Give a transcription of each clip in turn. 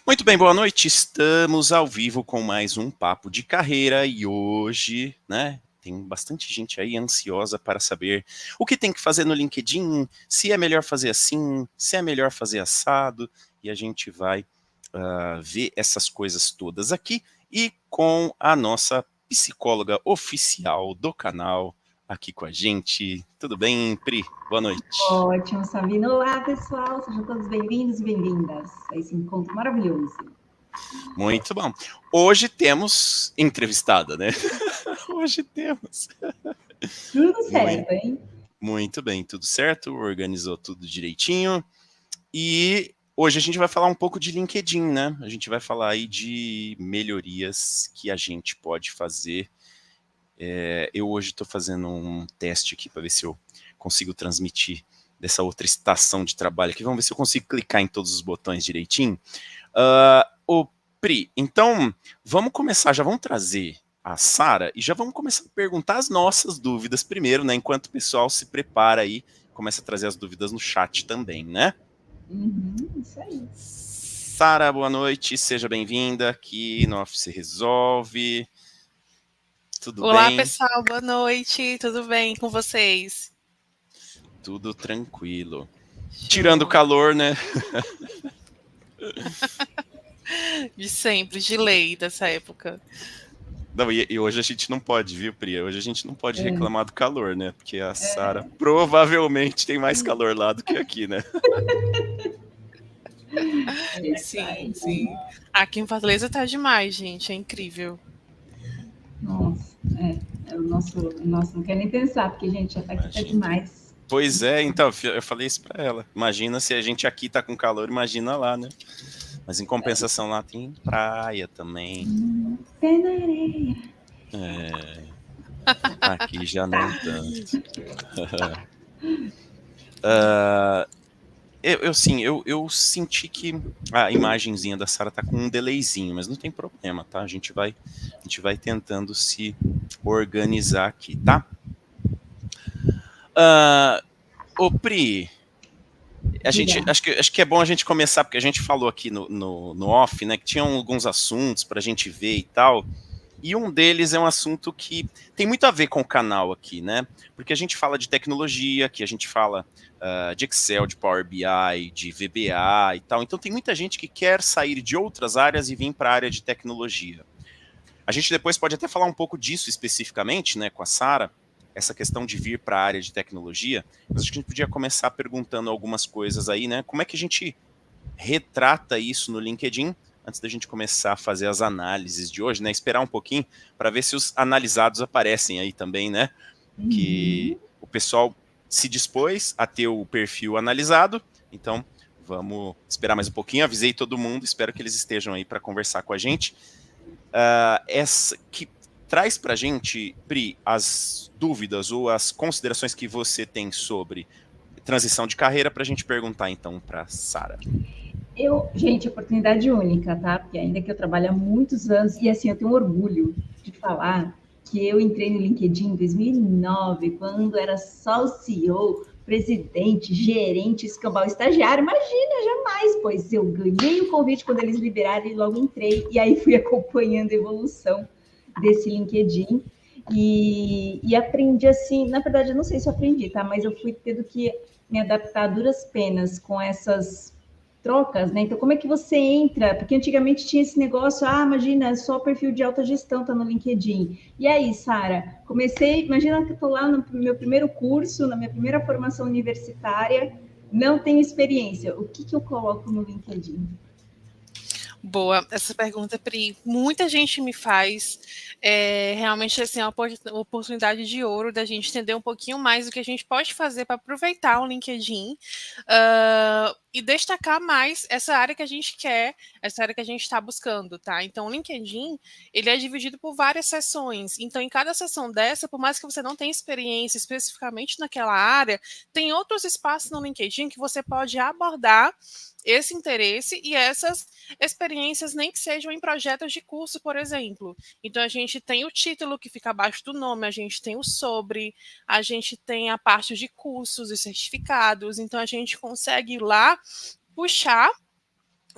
Muito bem, boa noite. Estamos ao vivo com mais um Papo de Carreira e hoje, né, tem bastante gente aí ansiosa para saber o que tem que fazer no LinkedIn, se é melhor fazer assim, se é melhor fazer assado, e a gente vai ver essas coisas todas aqui e com a nossa psicóloga oficial do canal aqui com a gente. Tudo bem, Pri? Boa noite. Ótimo, Sabino. Olá, pessoal. Sejam todos bem-vindos e bem-vindas a esse encontro maravilhoso. Muito bom. Hoje temos entrevistada, né? Hoje temos. Tudo Muito, certo, hein? muito bem, tudo certo, organizou tudo direitinho. E hoje a gente vai falar um pouco de LinkedIn, né? A gente vai falar aí de melhorias que a gente pode fazer. Eu hoje estou fazendo um teste aqui para ver se eu consigo transmitir dessa outra estação de trabalho aqui. Vamos ver se eu consigo clicar em todos os botões direitinho. Ô, Pri, então vamos começar, já vamos trazer a Sara e já vamos começar a perguntar as nossas dúvidas primeiro, né? Enquanto o pessoal se prepara aí, começa a trazer as dúvidas no chat também, né? Isso aí. Sara, boa noite, seja bem-vinda aqui no Office Resolve. Tudo Olá, bem? pessoal, boa noite, tudo bem com vocês? Tudo tranquilo. Show. Tirando o calor, né? De sempre, de lei dessa época. Não, e hoje a gente não pode, viu, Pri? Hoje a gente não pode reclamar do calor, né? Porque a Sara provavelmente tem mais calor lá do que aqui, né? Sim, sim. Aqui em Fortaleza tá demais, gente, é incrível. Nossa, o nosso não quer nem pensar, porque, gente, já tá aqui, tá demais. Pois é, então, eu falei isso pra ela. Imagina se a gente aqui tá com calor, imagina lá, né? Mas em compensação lá tem praia também. Pé na areia. Aqui já não tanto. Eu senti que a imagenzinha da Sara tá com um delayzinho, mas não tem problema, tá? A gente vai tentando se organizar aqui, tá? Ô, Pri, acho que é bom a gente começar, porque a gente falou aqui no off, né, que tinham alguns assuntos pra gente ver e tal. E um deles é um assunto que tem muito a ver com o canal aqui, né? Porque a gente fala de tecnologia, que a gente fala de Excel, de Power BI, de VBA e tal. Então tem muita gente que quer sair de outras áreas e vir para a área de tecnologia. A gente depois pode até falar um pouco disso especificamente, né, com a Sara, essa questão de vir para a área de tecnologia. Mas acho que a gente podia começar perguntando algumas coisas aí, né? Como é que a gente retrata isso no LinkedIn antes da gente começar a fazer as análises de hoje, né? Esperar um pouquinho para ver se os analisados aparecem aí também, né? Que o pessoal se dispôs a ter o perfil analisado, então vamos esperar mais um pouquinho. Avisei todo mundo, espero que eles estejam aí para conversar com a gente. Essa que traz para a gente, Pri, as dúvidas ou as considerações que você tem sobre transição de carreira para a gente perguntar então para Sara. Gente, oportunidade única, tá? Porque ainda que eu trabalhe há muitos anos, e assim, eu tenho orgulho de falar que eu entrei no LinkedIn em 2009, quando era só o CEO, presidente, gerente, escambau, estagiário. Imagina, jamais, pois eu ganhei o convite quando eles liberaram e logo entrei, e aí fui acompanhando a evolução desse LinkedIn. E aprendi assim, na verdade, eu não sei se eu aprendi, tá? Mas eu fui tendo que me adaptar a duras penas com essas trocas, né? Então, como é que você entra? Porque antigamente tinha esse negócio, imagina, só perfil de alta gestão tá no LinkedIn. E aí, Sara, imagina que eu tô lá no meu primeiro curso, na minha primeira formação universitária, não tenho experiência. O que eu coloco no LinkedIn? Boa, essa pergunta, Pri, muita gente me faz. Realmente, assim, é uma oportunidade de ouro da gente entender um pouquinho mais do que a gente pode fazer para aproveitar o LinkedIn e destacar mais essa área que a gente quer, essa área que a gente está buscando, tá? Então, o LinkedIn, ele é dividido por várias seções. Então, em cada seção dessa, por mais que você não tenha experiência especificamente naquela área, tem outros espaços no LinkedIn que você pode abordar esse interesse e essas experiências, nem que sejam em projetos de curso, por exemplo. Então, a gente tem o título que fica abaixo do nome, a gente tem o sobre, a gente tem a parte de cursos e certificados, então a gente consegue ir lá puxar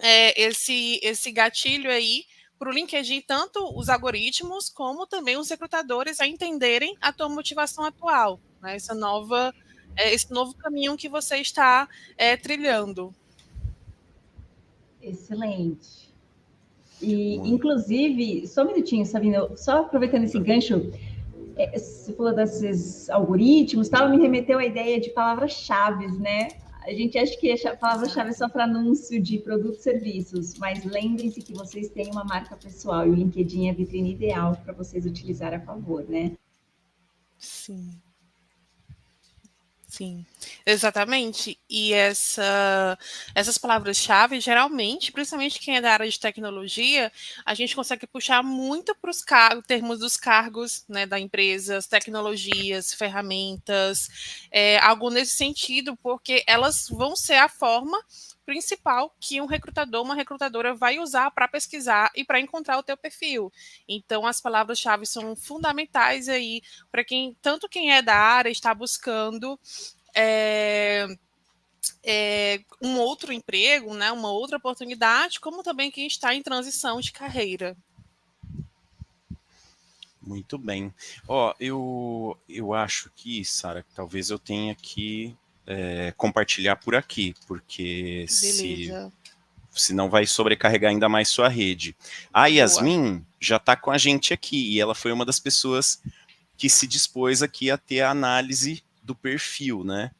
esse gatilho aí para o LinkedIn, tanto os algoritmos como também os recrutadores a entenderem a tua motivação atual, né? Esse novo caminho que você está trilhando. Excelente. E, inclusive, só um minutinho, Sabina, só aproveitando esse gancho, você falou desses algoritmos, tal, me remeteu à ideia de palavras-chave, né? A gente acha que a palavra-chave é só para anúncio de produtos e serviços, mas lembrem-se que vocês têm uma marca pessoal e o LinkedIn é a vitrine ideal para vocês utilizar a favor, né? Sim. Sim, exatamente. E essas palavras-chave, geralmente, principalmente quem é da área de tecnologia, a gente consegue puxar muito para os termos dos cargos, né, da empresa, as tecnologias, ferramentas, algo nesse sentido, porque elas vão ser a forma principal que um recrutador, uma recrutadora vai usar para pesquisar e para encontrar o teu perfil. Então, as palavras-chave são fundamentais aí para tanto quem é da área está buscando um outro emprego, né, uma outra oportunidade, como também quem está em transição de carreira. Muito bem. Ó, eu acho que, Sara, que talvez eu tenha que compartilhar por aqui, porque se não vai sobrecarregar ainda mais sua rede. A Yasmin já está com a gente aqui, e ela foi uma das pessoas que se dispôs aqui a ter a análise do perfil, né?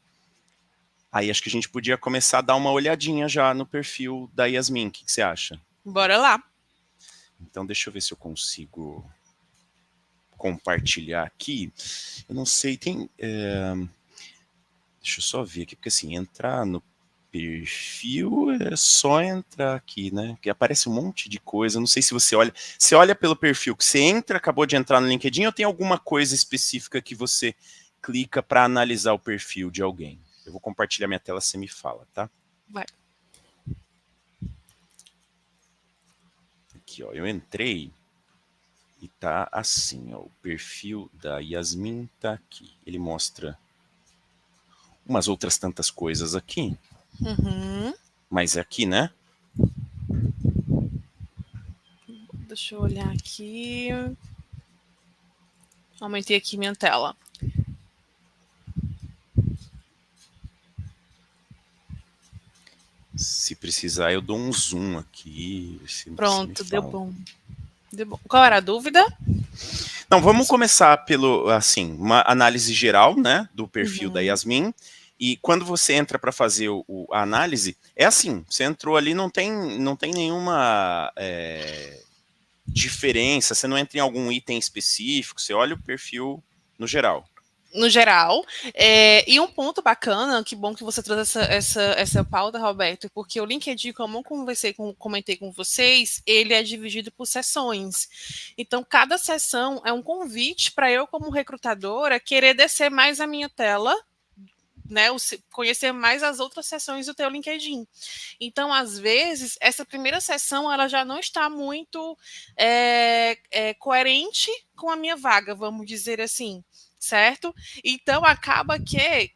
Aí acho que a gente podia começar a dar uma olhadinha já no perfil da Yasmin. O que você acha? Bora lá. Então deixa eu ver se eu consigo compartilhar aqui. Eu não sei, tem... Deixa eu só ver aqui, porque assim, entrar no perfil é só entrar aqui, né? Que aparece um monte de coisa. Não sei se você olha pelo perfil que você entra, acabou de entrar no LinkedIn, ou tem alguma coisa específica que você clica para analisar o perfil de alguém? Eu vou compartilhar minha tela, você me fala, tá? Vai. Aqui, ó, eu entrei e tá assim, ó, o perfil da Yasmin tá aqui. Ele mostra umas outras tantas coisas aqui. Mas é aqui, né? Deixa eu olhar aqui. Aumentei aqui minha tela. Se precisar, eu dou um zoom aqui. Pronto, deu bom. Qual era a dúvida? Não, vamos começar pelo, assim, uma análise geral, né, do perfil da Yasmin. E quando você entra para fazer a análise, é assim, você entrou ali, não tem nenhuma diferença, você não entra em algum item específico, você olha o perfil no geral. No geral, e um ponto bacana, que bom que você trouxe essa pauta, Roberto, porque o LinkedIn, como eu comentei com vocês, ele é dividido por sessões. Então, cada sessão é um convite para eu, como recrutadora, querer descer mais a minha tela, né, conhecer mais as outras sessões do teu LinkedIn. Então, às vezes, essa primeira sessão ela já não está muito coerente com a minha vaga, vamos dizer assim. Certo? Então, acaba que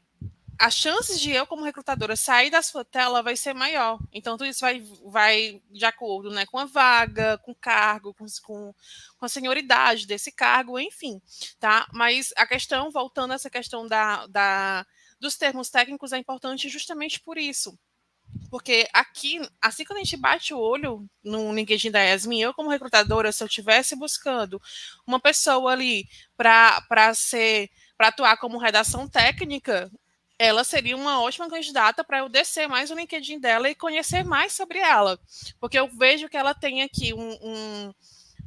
as chances de eu, como recrutadora, sair da sua tela vai ser maior. Então, tudo isso vai de acordo, né, com a vaga, com o cargo, com a senioridade desse cargo, enfim. Tá? Mas a questão, voltando a essa questão dos termos técnicos, é importante justamente por isso. Porque aqui, assim quando a gente bate o olho no LinkedIn da Yasmin, eu como recrutadora, se eu estivesse buscando uma pessoa ali para atuar como redação técnica, ela seria uma ótima candidata para eu descer mais o LinkedIn dela e conhecer mais sobre ela. Porque eu vejo que ela tem aqui um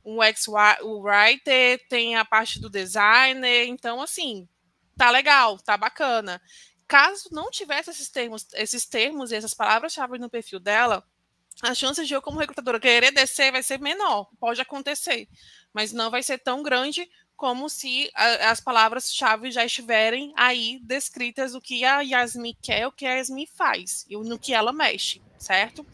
UX-writer, tem a parte do designer, então assim, tá legal, tá bacana. Caso não tivesse esses termos e essas palavras-chave no perfil dela, a chance de eu, como recrutadora, querer descer vai ser menor. Pode acontecer, mas não vai ser tão grande como se as palavras-chave já estiverem aí descritas o que a Yasmin quer, o que a Yasmin faz e no que ela mexe, certo?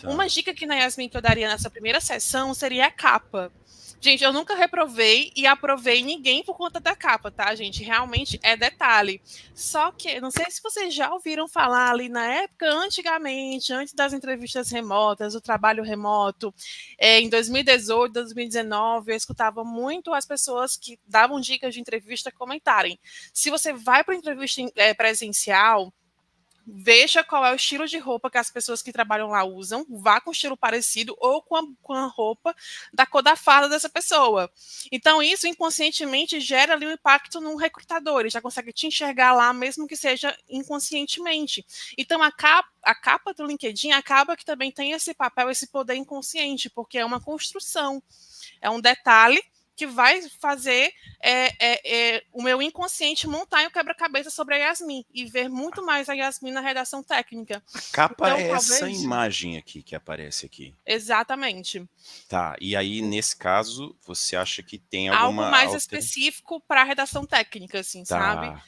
Tá. Uma dica que na Yasmin que eu daria nessa primeira sessão seria a capa. Gente, eu nunca reprovei e aprovei ninguém por conta da capa, tá, gente? Realmente é detalhe. Só que, não sei se vocês já ouviram falar ali na época, antigamente, antes das entrevistas remotas, o trabalho remoto, em 2018, 2019, eu escutava muito as pessoas que davam dicas de entrevista comentarem. Se você vai para entrevista presencial, veja qual é o estilo de roupa que as pessoas que trabalham lá usam, vá com um estilo parecido ou com a roupa da cor da farda dessa pessoa. Então, isso inconscientemente gera ali um impacto no recrutador, ele já consegue te enxergar lá, mesmo que seja inconscientemente. Então, a capa do LinkedIn acaba que também tem esse papel, esse poder inconsciente, porque é uma construção, é um detalhe que vai fazer o meu inconsciente montar em um quebra-cabeça sobre a Yasmin e ver muito mais a Yasmin na redação técnica. A capa Então, é essa talvez. imagem aqui que aparece aqui. Exatamente. Tá, e aí nesse caso, você acha que tem Algo alguma mais específico para a redação técnica, assim, sabe? Tá,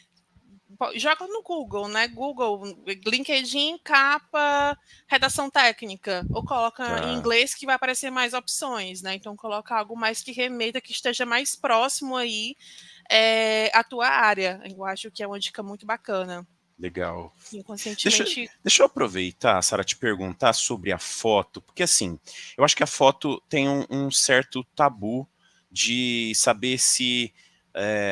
Joga no Google, né? Google, LinkedIn, capa, redação técnica. Ou coloca em tá. inglês que vai aparecer mais opções, né? Então coloca algo mais que remeta, que esteja mais próximo aí à tua área. Eu acho que é uma dica muito bacana. Legal. Deixa, Inconscientemente. deixa eu aproveitar, Sara, te perguntar sobre a foto, porque assim, eu acho que a foto tem um certo tabu de saber se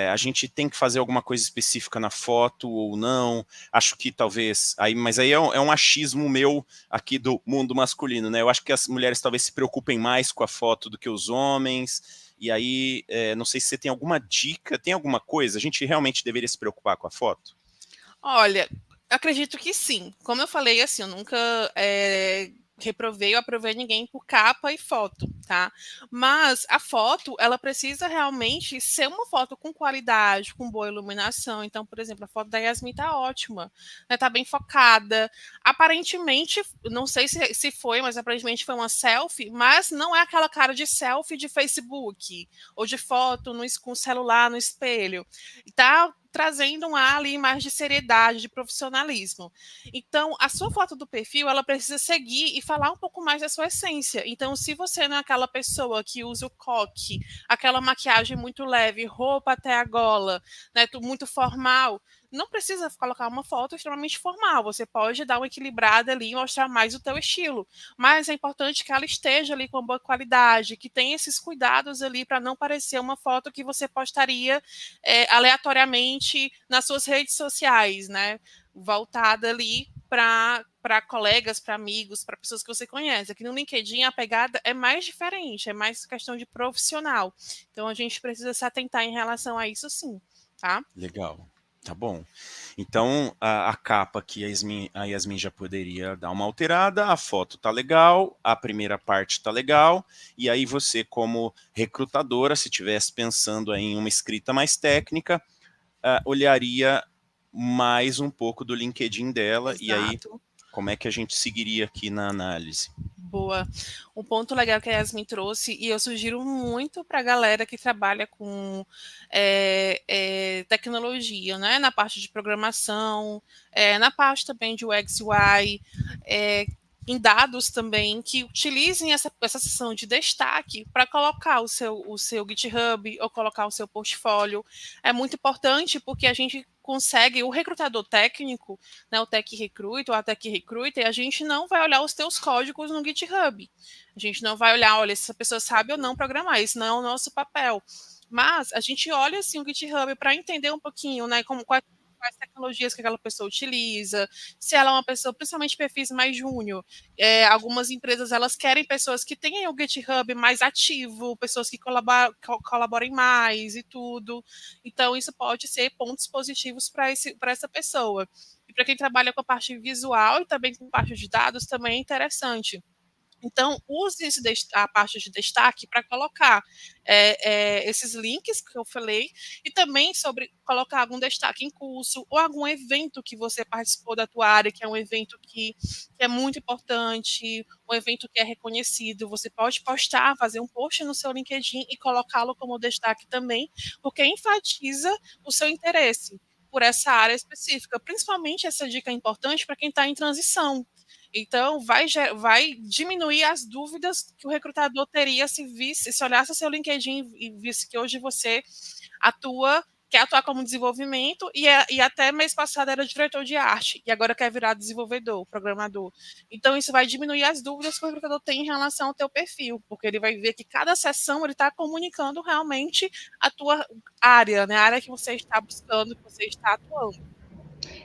a gente tem que fazer alguma coisa específica na foto ou não. Acho que talvez, mas aí é um achismo meu aqui do mundo masculino, né? Eu acho que as mulheres talvez se preocupem mais com a foto do que os homens. E aí, não sei se você tem alguma dica, tem alguma coisa? A gente realmente deveria se preocupar com a foto? Olha, acredito que sim. Como eu falei, assim, eu nunca reprovei ou aprovei ninguém por capa e foto, tá? Mas a foto, ela precisa realmente ser uma foto com qualidade, com boa iluminação. Então, por exemplo, a foto da Yasmin tá ótima, né? Tá bem focada. Aparentemente, não sei se foi, mas aparentemente foi uma selfie, mas não é aquela cara de selfie de Facebook ou de foto com o celular no espelho. Tá trazendo um ar ali mais de seriedade, de profissionalismo. Então, a sua foto do perfil, ela precisa seguir e falar um pouco mais da sua essência. Então, se você não é aquela pessoa que usa o coque, aquela maquiagem muito leve, roupa até a gola, né, muito formal, não precisa colocar uma foto extremamente formal. Você pode dar uma equilibrada ali e mostrar mais o teu estilo. Mas é importante que ela esteja ali com boa qualidade, que tenha esses cuidados ali para não parecer uma foto que você postaria aleatoriamente nas suas redes sociais, né? Voltada ali para colegas, para amigos, para pessoas que você conhece. Aqui no LinkedIn a pegada é mais diferente, é mais questão de profissional. Então a gente precisa se atentar em relação a isso, sim, tá? Legal. Tá bom. Então, a capa aqui, a Yasmin já poderia dar uma alterada, a foto tá legal, a primeira parte tá legal, e aí você, como recrutadora, se estivesse pensando aí em uma escrita mais técnica, olharia mais um pouco do LinkedIn dela, e aí Exato. como é que a gente seguiria aqui na análise? Boa. Um ponto legal que a Yasmin trouxe, e eu sugiro muito para a galera que trabalha com tecnologia, né? Na parte de programação, na parte também de UX UI, em dados também, que utilizem essa seção de destaque para colocar o seu GitHub ou colocar o seu portfólio. É muito importante porque a gente consegue, o recrutador técnico, né, o Tech Recruit ou a Tech Recruiter, a gente não vai olhar os teus códigos no GitHub. A gente não vai olhar, olha, se essa pessoa sabe ou não programar, isso não é o nosso papel. Mas a gente olha assim o GitHub para entender um pouquinho, né, quais tecnologias que aquela pessoa utiliza, se ela é uma pessoa, principalmente perfis mais júnior. Algumas empresas elas querem pessoas que tenham o GitHub mais ativo, pessoas que colaborem mais e tudo. Então, isso pode ser pontos positivos para essa pessoa. E para quem trabalha com a parte visual e também com parte de dados, também é interessante. Então, use a parte de destaque para colocar esses links que eu falei e também sobre colocar algum destaque em curso ou algum evento que você participou da tua área, que é um evento que é muito importante, um evento que é reconhecido. Você pode postar, fazer um post no seu LinkedIn e colocá-lo como destaque também, porque enfatiza o seu interesse por essa área específica. Principalmente essa dica é importante para quem está em transição. Então, vai diminuir as dúvidas que o recrutador teria se olhasse seu LinkedIn e visse que hoje você quer atuar como desenvolvimento e até mês passado era diretor de arte e agora quer virar desenvolvedor, programador. Então, isso vai diminuir as dúvidas que o recrutador tem em relação ao teu perfil, porque ele vai ver que cada sessão ele está comunicando realmente a tua área, né? A área que você está buscando, que você está atuando.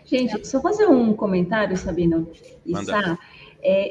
Gente, só fazer um comentário, Sabina e Sá.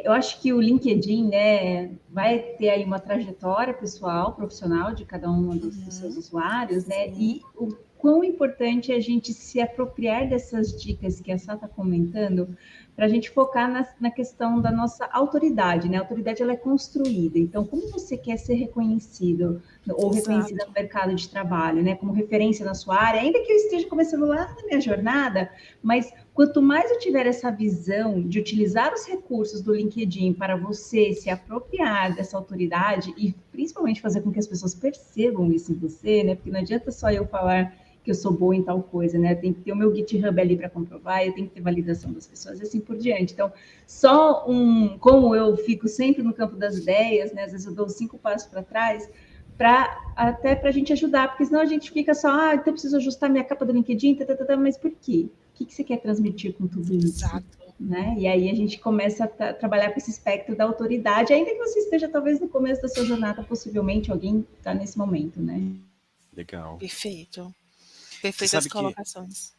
Eu acho que o LinkedIn, né, vai ter aí uma trajetória pessoal, profissional de cada um dos seus usuários, né? E o quão importante é a gente se apropriar dessas dicas que a Sá está comentando, para a gente focar na questão da nossa autoridade, né? A autoridade, ela é construída. Então, como você quer ser reconhecido ou reconhecida no mercado de trabalho, né? Como referência na sua área, ainda que eu esteja começando lá na minha jornada, mas quanto mais eu tiver essa visão de utilizar os recursos do LinkedIn para você se apropriar dessa autoridade e principalmente fazer com que as pessoas percebam isso em você, né? Porque não adianta só eu falar que eu sou boa em tal coisa, né? Tem que ter o meu GitHub ali para comprovar, eu tenho que ter validação das pessoas e assim por diante. Então, como eu fico sempre no campo das ideias, né? Às vezes eu dou 5 passos para trás, até para a gente ajudar, porque senão a gente fica só, então eu preciso ajustar minha capa do LinkedIn, mas por quê? O que você quer transmitir com tudo isso? Exato. Né? E aí a gente começa a trabalhar com esse espectro da autoridade, ainda que você esteja talvez no começo da sua jornada, possivelmente alguém está nesse momento, né? Legal. Perfeito. Perfeitas colocações.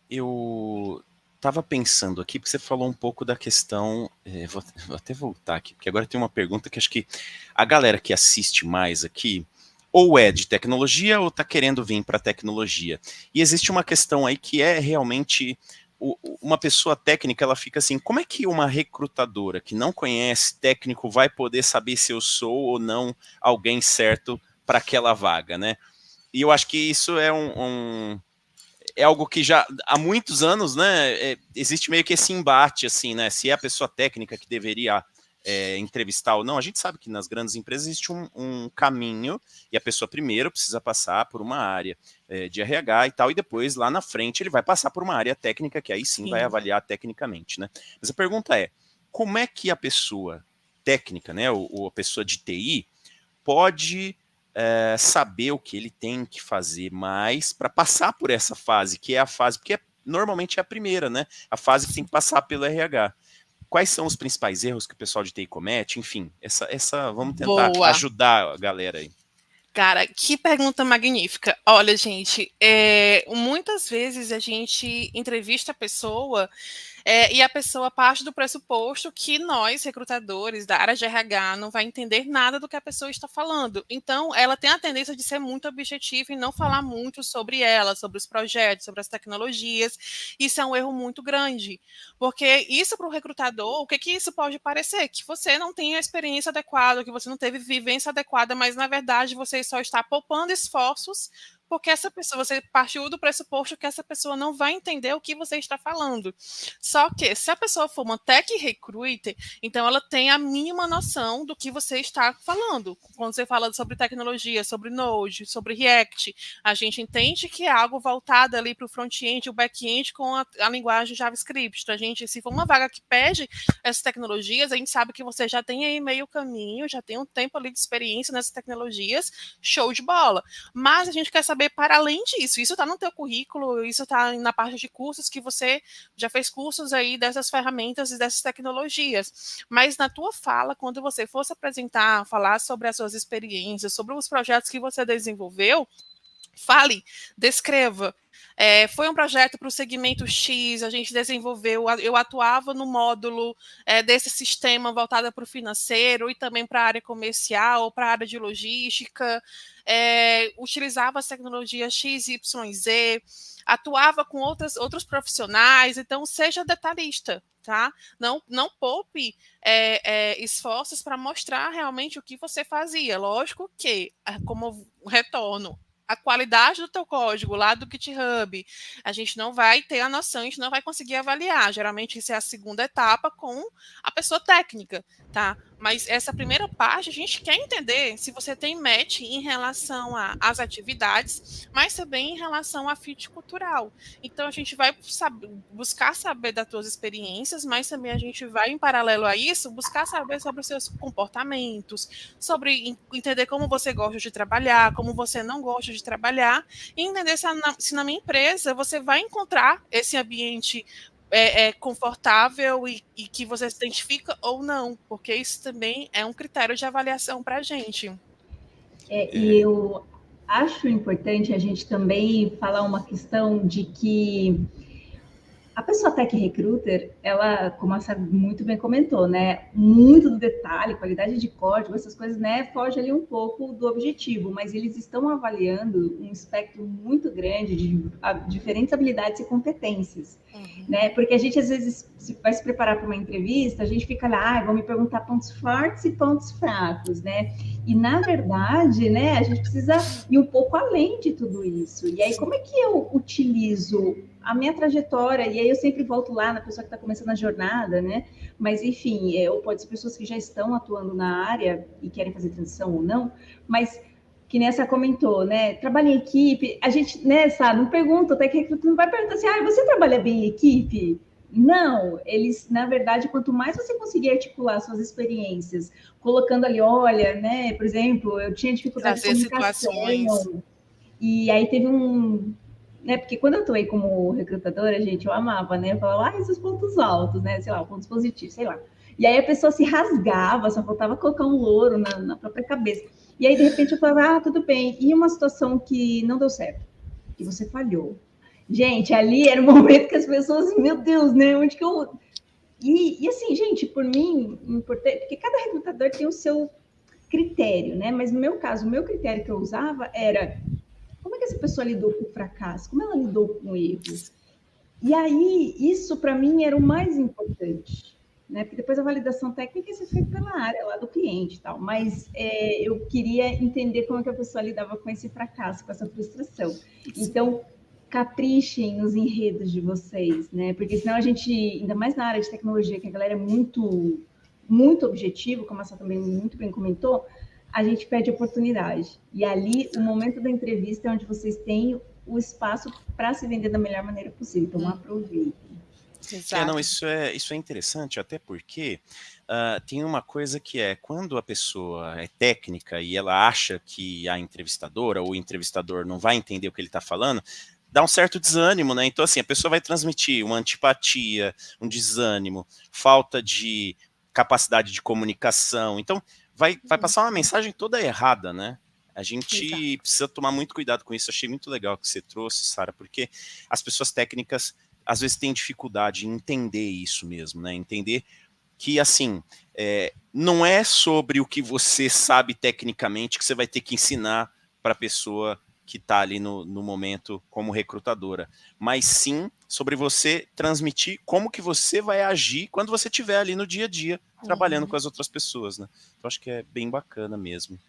Eu estava pensando aqui, porque você falou um pouco da questão, vou até voltar aqui, porque agora tem uma pergunta que acho que a galera que assiste mais aqui, ou é de tecnologia ou está querendo vir para tecnologia. E existe uma questão aí que é realmente uma pessoa técnica, ela fica assim, como é que uma recrutadora que não conhece técnico vai poder saber se eu sou ou não alguém certo para aquela vaga, né? E eu acho que isso é é algo que já há muitos anos, né, existe meio que esse embate, assim, né, se é a pessoa técnica que deveria entrevistar ou não. A gente sabe que nas grandes empresas existe um caminho e a pessoa primeiro precisa passar por uma área de RH e tal, e depois lá na frente ele vai passar por uma área técnica que aí sim vai avaliar tecnicamente, né. Mas a pergunta é, como é que a pessoa técnica, né, ou a pessoa de TI pode saber o que ele tem que fazer mais para passar por essa fase, que é a fase, porque normalmente é a primeira, né? A fase que tem que passar pelo RH. Quais são os principais erros que o pessoal de TI comete? Enfim, vamos tentar ajudar a galera aí. Cara, que pergunta magnífica. Olha, gente, muitas vezes a gente entrevista a pessoa e a pessoa parte do pressuposto que nós, recrutadores da área de RH, não vai entender nada do que a pessoa está falando. Então, ela tem a tendência de ser muito objetiva e não falar muito sobre ela, sobre os projetos, sobre as tecnologias. Isso é um erro muito grande, porque isso para o recrutador, o que isso pode parecer? Que você não tem a experiência adequada, que você não teve vivência adequada, mas, na verdade, você só está poupando esforços porque essa pessoa, você partiu do pressuposto que essa pessoa não vai entender o que você está falando. Só que, se a pessoa for uma tech recruiter, então ela tem a mínima noção do que você está falando. Quando você fala sobre tecnologia, sobre Node, sobre React, a gente entende que é algo voltado ali para o front-end, o back-end com a linguagem JavaScript. Então, se for uma vaga que pede essas tecnologias, a gente sabe que você já tem aí meio caminho, já tem um tempo ali de experiência nessas tecnologias, show de bola. Mas a gente quer saber para além disso. Isso está no teu currículo, isso está na parte de cursos que você já fez cursos aí dessas ferramentas e dessas tecnologias. Mas na tua fala, quando você fosse apresentar, falar sobre as suas experiências, sobre os projetos que você desenvolveu, fale, descreva. Foi um projeto para o segmento X, a gente desenvolveu, eu atuava no módulo desse sistema voltado para o financeiro e também para a área comercial, para a área de logística, utilizava as tecnologias X, Y, Z, atuava com outros profissionais, então seja detalhista, tá? Não poupe esforços para mostrar realmente o que você fazia. Lógico que, como retorno, a qualidade do teu código lá do GitHub, a gente não vai ter a noção, a gente não vai conseguir avaliar. Geralmente isso é a segunda etapa com a pessoa técnica, tá? Mas essa primeira parte, a gente quer entender se você tem match em relação às atividades, mas também em relação à fit cultural. Então, a gente vai buscar saber das suas experiências, mas também a gente vai, em paralelo a isso, buscar saber sobre os seus comportamentos, sobre entender como você gosta de trabalhar, como você não gosta de trabalhar, e entender se na minha empresa você vai encontrar esse ambiente confortável e que você se identifica ou não, porque isso também é um critério de avaliação para a gente. E eu acho importante a gente também falar uma questão de que a pessoa tech recruiter, ela, como a Sara muito bem comentou, né, muito do detalhe, qualidade de código, essas coisas, né, foge ali um pouco do objetivo, mas eles estão avaliando um espectro muito grande de diferentes habilidades e competências, né, porque a gente às vezes vai se preparar para uma entrevista, a gente fica lá, vão me perguntar pontos fortes e pontos fracos, né, e na verdade, né, a gente precisa ir um pouco além de tudo isso, e aí como é que eu utilizo a minha trajetória, e aí eu sempre volto lá na pessoa que está começando a jornada, né? Mas, enfim, ou pode ser pessoas que já estão atuando na área e querem fazer transição ou não, mas que nessa comentou, né? Trabalha em equipe, a gente, né, sabe, não pergunta, até que não vai perguntar assim, você trabalha bem em equipe? Não, eles, na verdade, quanto mais você conseguir articular suas experiências, colocando ali, olha, né, por exemplo, eu tinha dificuldade Trazer de comunicação, situações. e aí teve um, né? Porque quando eu atuei como recrutadora, gente, eu amava, né? Eu falava, esses pontos altos, né? Sei lá, pontos positivos, sei lá. E aí a pessoa se rasgava, só faltava colocar um louro na própria cabeça. E aí, de repente, eu falava, tudo bem. E uma situação que não deu certo, que você falhou. Gente, ali era o momento que as pessoas, meu Deus, né? Onde que eu. E assim, gente, por mim, importante, porque cada recrutador tem o seu critério, né? Mas no meu caso, o meu critério que eu usava era como é que essa pessoa lidou com o fracasso? Como ela lidou com o erro? E aí, isso para mim era o mais importante, né? Porque depois a validação técnica ia ser feita pela área lá do cliente e tal, mas eu queria entender como é que a pessoa lidava com esse fracasso, com essa frustração. Então, caprichem nos enredos de vocês, né? Porque senão a gente, ainda mais na área de tecnologia, que a galera é muito, muito objetivo, como a Sá também muito bem comentou, a gente perde oportunidade. E ali, o momento da entrevista é onde vocês têm o espaço para se vender da melhor maneira possível. Então, aproveitem. Não, isso é interessante, até porque tem uma coisa que é, quando a pessoa é técnica e ela acha que a entrevistadora ou o entrevistador não vai entender o que ele está falando, dá um certo desânimo, né? Então, assim, a pessoa vai transmitir uma antipatia, um desânimo, falta de capacidade de comunicação. Então, vai passar uma mensagem toda errada, né? A gente precisa tomar muito cuidado com isso. Achei muito legal que você trouxe, Sara, porque as pessoas técnicas às vezes têm dificuldade em entender isso mesmo, né? Entender que, assim, não é sobre o que você sabe tecnicamente que você vai ter que ensinar para a pessoa que está ali no momento como recrutadora, mas sim sobre você transmitir como que você vai agir quando você estiver ali no dia a dia, trabalhando com as outras pessoas, né? Então, acho que é bem bacana mesmo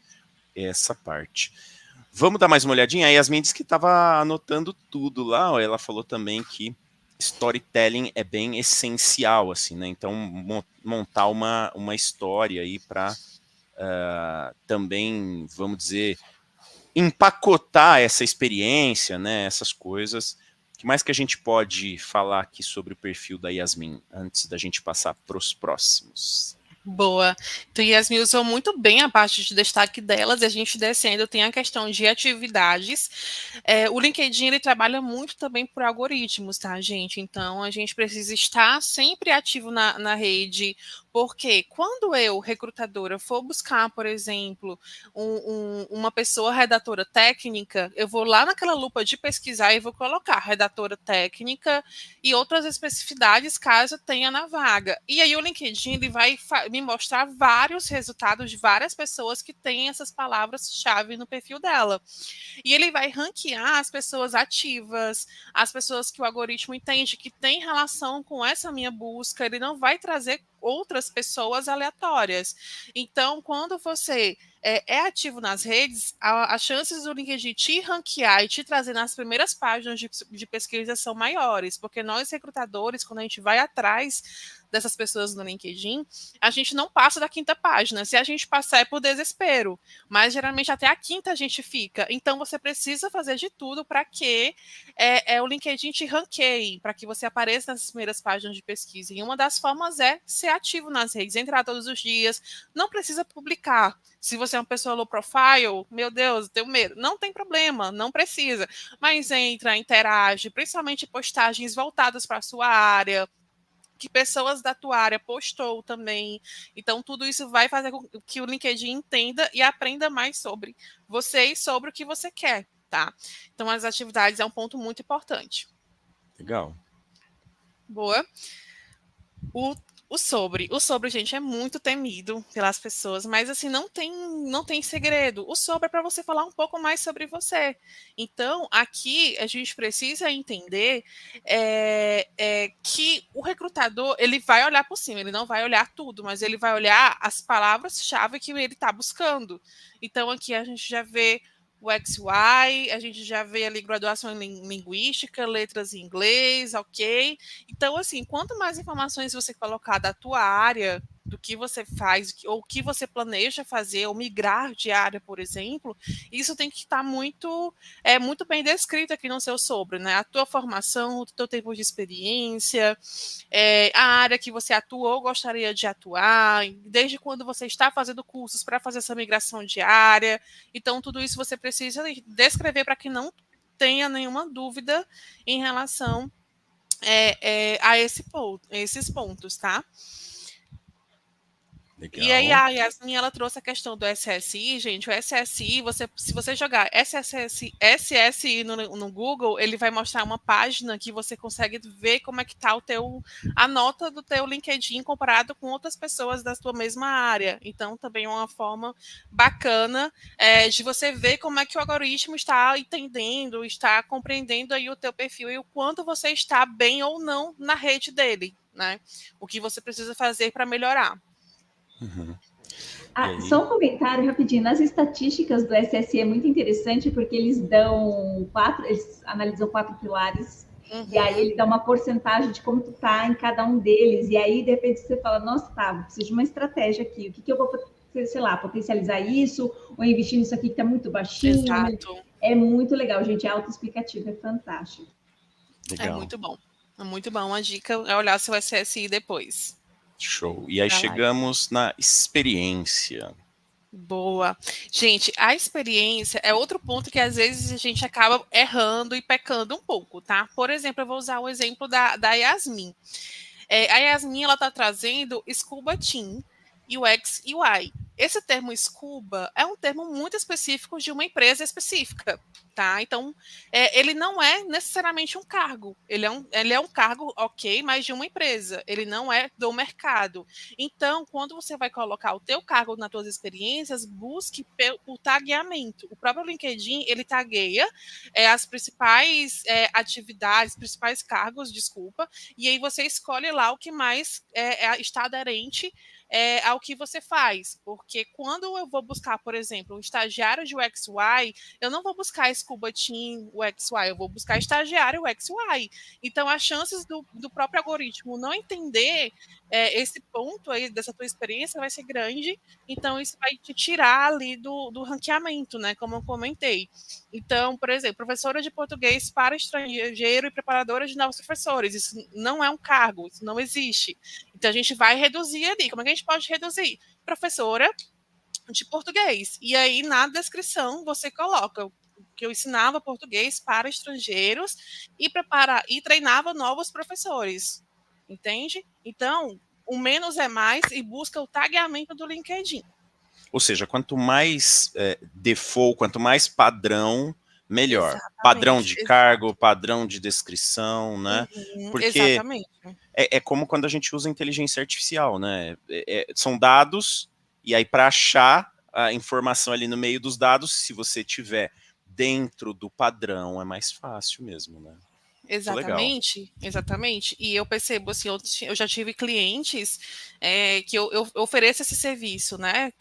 essa parte. Vamos dar mais uma olhadinha? A Yasmin disse que estava anotando tudo lá, ó, ela falou também que storytelling é bem essencial, assim, né? Então, montar uma história aí para também, vamos dizer, empacotar essa experiência, né? Essas coisas. O que mais que a gente pode falar aqui sobre o perfil da Yasmin, antes da gente passar para os próximos? Boa. Então, Yasmin usou muito bem a parte de destaque delas, e a gente descendo tem a questão de atividades. O LinkedIn, ele trabalha muito também por algoritmos, tá, gente? Então, a gente precisa estar sempre ativo na rede, porque quando eu, recrutadora, for buscar, por exemplo, uma pessoa redatora técnica, eu vou lá naquela lupa de pesquisar e vou colocar redatora técnica e outras especificidades caso tenha na vaga. E aí o LinkedIn ele vai me mostrar vários resultados de várias pessoas que têm essas palavras-chave no perfil dela. E ele vai ranquear as pessoas ativas, as pessoas que o algoritmo entende que tem relação com essa minha busca, ele não vai trazer outras pessoas aleatórias. Então, quando você é ativo nas redes, as chances do LinkedIn te ranquear e te trazer nas primeiras páginas de pesquisa são maiores, porque nós, recrutadores, quando a gente vai atrás dessas pessoas no LinkedIn, a gente não passa da 5ª página. Se a gente passar é por desespero, mas geralmente até a 5ª a gente fica. Então você precisa fazer de tudo para que o LinkedIn te ranqueie, para que você apareça nas primeiras páginas de pesquisa. E uma das formas é ser ativo nas redes, entrar todos os dias, não precisa publicar. Se você é uma pessoa low profile, meu Deus, tenho medo. Não tem problema, não precisa. Mas entra, interage, principalmente postagens voltadas para a sua área, que pessoas da tua área postou também. Então, tudo isso vai fazer com que o LinkedIn entenda e aprenda mais sobre você e sobre o que você quer, tá? Então, as atividades é um ponto muito importante. Legal. Boa. O sobre, gente, é muito temido pelas pessoas, mas assim, não tem segredo. O sobre é para você falar um pouco mais sobre você. Então, aqui a gente precisa entender que o recrutador, ele vai olhar por cima, ele não vai olhar tudo, mas ele vai olhar as palavras-chave que ele está buscando. Então, aqui a gente já vê o XY, a gente já vê ali graduação em linguística, letras em inglês, ok? Então, assim, quanto mais informações você colocar da tua área, do que você faz, ou o que você planeja fazer, ou migrar de área, por exemplo, isso tem que estar muito bem descrito aqui no seu sobre, né? A tua formação, o teu tempo de experiência, a área que você atuou ou gostaria de atuar, desde quando você está fazendo cursos para fazer essa migração de área. Então, tudo isso você precisa descrever para que não tenha nenhuma dúvida em relação a esses pontos, tá? Legal. E aí a Yasmin, ela trouxe a questão do SSI, gente. O SSI, se você jogar SSI no Google, ele vai mostrar uma página que você consegue ver como é que tá a nota do teu LinkedIn comparado com outras pessoas da tua mesma área. Então, também é uma forma bacana de você ver como é que o algoritmo está entendendo, está compreendendo aí o teu perfil e o quanto você está bem ou não na rede dele, né? O que você precisa fazer para melhorar. Uhum. Só um comentário rapidinho. Nas estatísticas do SSI é muito interessante porque eles analisam 4 pilares. Uhum. E aí ele dá uma porcentagem de como tu tá em cada um deles. E aí, de repente, você fala, nossa, preciso de uma estratégia aqui. O que eu vou, sei lá, potencializar isso? Ou investir nisso aqui que tá muito baixinho? Exato. É muito legal, gente. É autoexplicativo, é fantástico. Legal. É muito bom. É muito bom. Uma dica é olhar seu SSI depois. Show. E aí chegamos na experiência. Boa. Gente, a experiência é outro ponto que às vezes a gente acaba errando e pecando um pouco, tá? Por exemplo, eu vou usar o exemplo da Yasmin. A Yasmin, ela tá trazendo Scuba Team, UX e UI. Esse termo Scuba é um termo muito específico de uma empresa específica, tá? Então, ele não é necessariamente um cargo. Ele é um cargo, ok, mas de uma empresa. Ele não é do mercado. Então, quando você vai colocar o teu cargo nas tuas experiências, busque o tagueamento. O próprio LinkedIn, ele tagueia as principais atividades, principais cargos, desculpa, e aí você escolhe lá o que mais está aderente ao que você faz, porque quando eu vou buscar, por exemplo, um estagiário de UX/UI, eu não vou buscar Scuba Team UX/UI, eu vou buscar estagiário UX/UI. Então, as chances do próprio algoritmo não entender esse ponto aí dessa tua experiência vai ser grande, então isso vai te tirar ali do ranqueamento, né, como eu comentei. Então, por exemplo, professora de português para estrangeiro e preparadora de novos professores, isso não é um cargo, isso não existe. Então, a gente vai reduzir ali. Como é que a gente pode reduzir? Professora de português. E aí, na descrição, você coloca que eu ensinava português para estrangeiros e treinava novos professores. Entende? Então, o menos é mais e busca o tagueamento do LinkedIn. Ou seja, quanto mais default, quanto mais padrão, melhor. Exatamente, Padrão de cargo, padrão de descrição, né? Porque exatamente. É como quando a gente usa inteligência artificial, né? São dados, e aí para achar a informação ali no meio dos dados, se você tiver dentro do padrão, é mais fácil mesmo, né? Exatamente, exatamente. E eu percebo, assim, eu já tive clientes que eu ofereço esse serviço, né?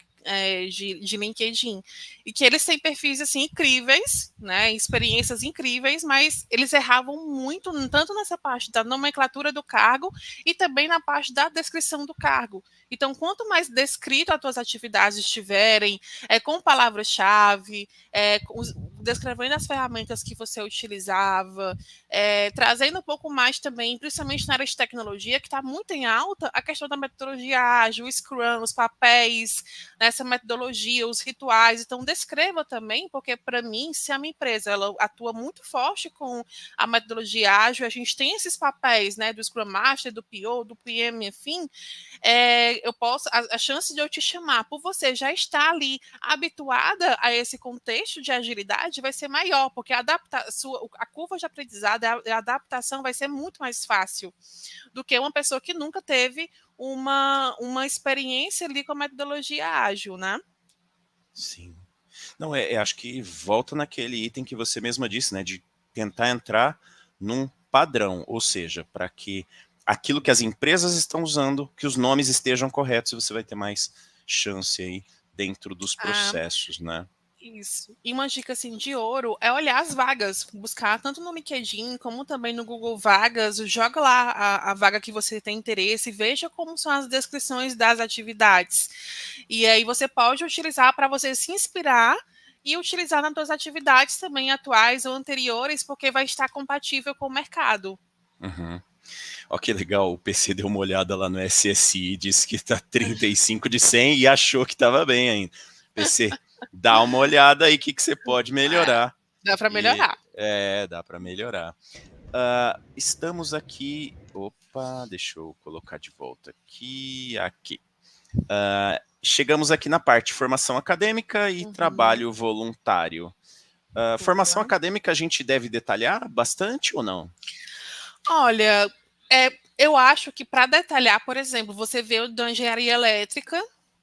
de LinkedIn, e que eles têm perfis assim incríveis, né, experiências incríveis, mas eles erravam muito, tanto nessa parte da nomenclatura do cargo e também na parte da descrição do cargo. Então, quanto mais descrito as tuas atividades estiverem, com palavras-chave, descrevendo as ferramentas que você utilizava, trazendo um pouco mais também, principalmente na área de tecnologia, que está muito em alta, a questão da metodologia ágil, o Scrum, os papéis, né, essa metodologia, os rituais. Então, descreva também, porque para mim, se a minha empresa ela atua muito forte com a metodologia ágil, a gente tem esses papéis, né, do Scrum Master, do PO, do PM, enfim, eu posso, a chance de eu te chamar por você já estar ali habituada a esse contexto de agilidade vai ser maior, porque a curva de aprendizado, a adaptação vai ser muito mais fácil do que uma pessoa que nunca teve uma experiência ali com a metodologia ágil, né? Sim. Não, acho que volta naquele item que você mesma disse, né, de tentar entrar num padrão, ou seja, para que aquilo que as empresas estão usando, que os nomes estejam corretos, e você vai ter mais chance aí dentro dos processos, né? Isso. E uma dica assim de ouro é olhar as vagas, buscar tanto no LinkedIn como também no Google Vagas, joga lá a vaga que você tem interesse, veja como são as descrições das atividades. E aí você pode utilizar para você se inspirar e utilizar nas suas atividades também atuais ou anteriores, porque vai estar compatível com o mercado. Uhum. Ó, que legal, o PC deu uma olhada lá no SSI, disse que tá 35 de 100 e achou que estava bem ainda. PC, dá uma olhada aí, o que você pode melhorar. Dá para melhorar. Dá para melhorar. Estamos aqui, opa, deixa eu colocar de volta aqui. Chegamos aqui na parte de formação acadêmica e trabalho voluntário. Formação acadêmica a gente deve detalhar bastante ou não? Olha, eu acho que para detalhar, por exemplo, você veio da engenharia elétrica,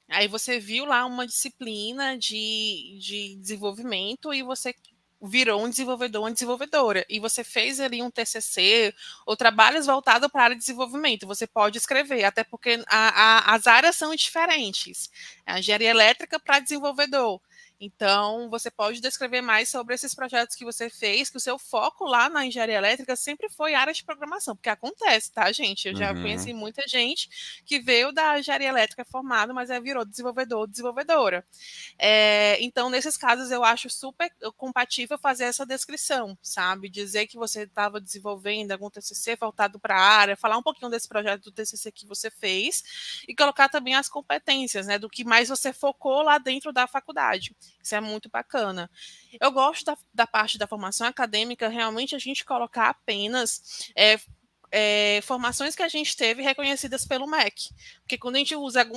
aí você viu lá uma disciplina de desenvolvimento e você virou um desenvolvedor, uma desenvolvedora, e você fez ali um TCC ou trabalhos voltados para a área de desenvolvimento, você pode escrever, até porque as áreas são diferentes. A engenharia elétrica para desenvolvedor. Então, você pode descrever mais sobre esses projetos que você fez, que o seu foco lá na engenharia elétrica sempre foi área de programação, porque acontece, tá, gente? Eu já conheci muita gente que veio da engenharia elétrica formada, mas virou desenvolvedor, desenvolvedora. Então, nesses casos, eu acho super compatível fazer essa descrição, sabe? Dizer que você estava desenvolvendo algum TCC voltado para a área, falar um pouquinho desse projeto do TCC que você fez e colocar também as competências, né? Do que mais você focou lá dentro da faculdade. Isso é muito bacana. Eu gosto da parte da formação acadêmica, realmente a gente colocar apenas formações que a gente teve reconhecidas pelo MEC. Porque quando a gente usa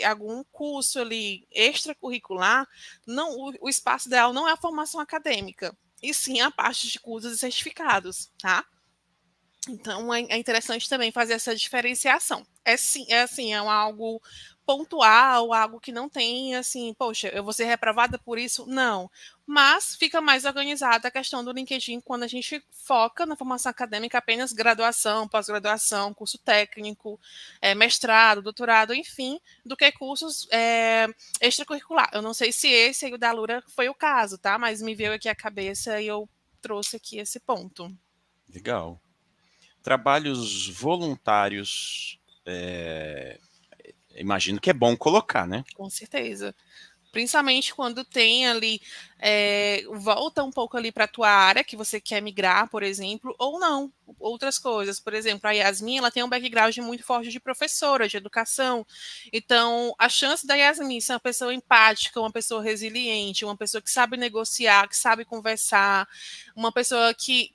algum curso ali extracurricular, o espaço ideal não é a formação acadêmica, e sim a parte de cursos e certificados, tá? Então é interessante também fazer essa diferenciação. É algo pontual, algo que não tem assim, poxa, eu vou ser reprovada por isso? Não. Mas fica mais organizada a questão do LinkedIn quando a gente foca na formação acadêmica apenas graduação, pós-graduação, curso técnico, mestrado, doutorado, enfim, do que cursos extracurricular. Eu não sei se esse aí, o da Lura, foi o caso, tá? Mas me veio aqui a cabeça e eu trouxe aqui esse ponto. Legal. Trabalhos voluntários, imagino que é bom colocar, né? Com certeza. Principalmente quando tem ali, volta um pouco ali para a tua área, que você quer migrar, por exemplo, ou não, outras coisas. Por exemplo, a Yasmin, ela tem um background muito forte de professora, de educação. Então, a chance da Yasmin ser uma pessoa empática, uma pessoa resiliente, uma pessoa que sabe negociar, que sabe conversar, uma pessoa que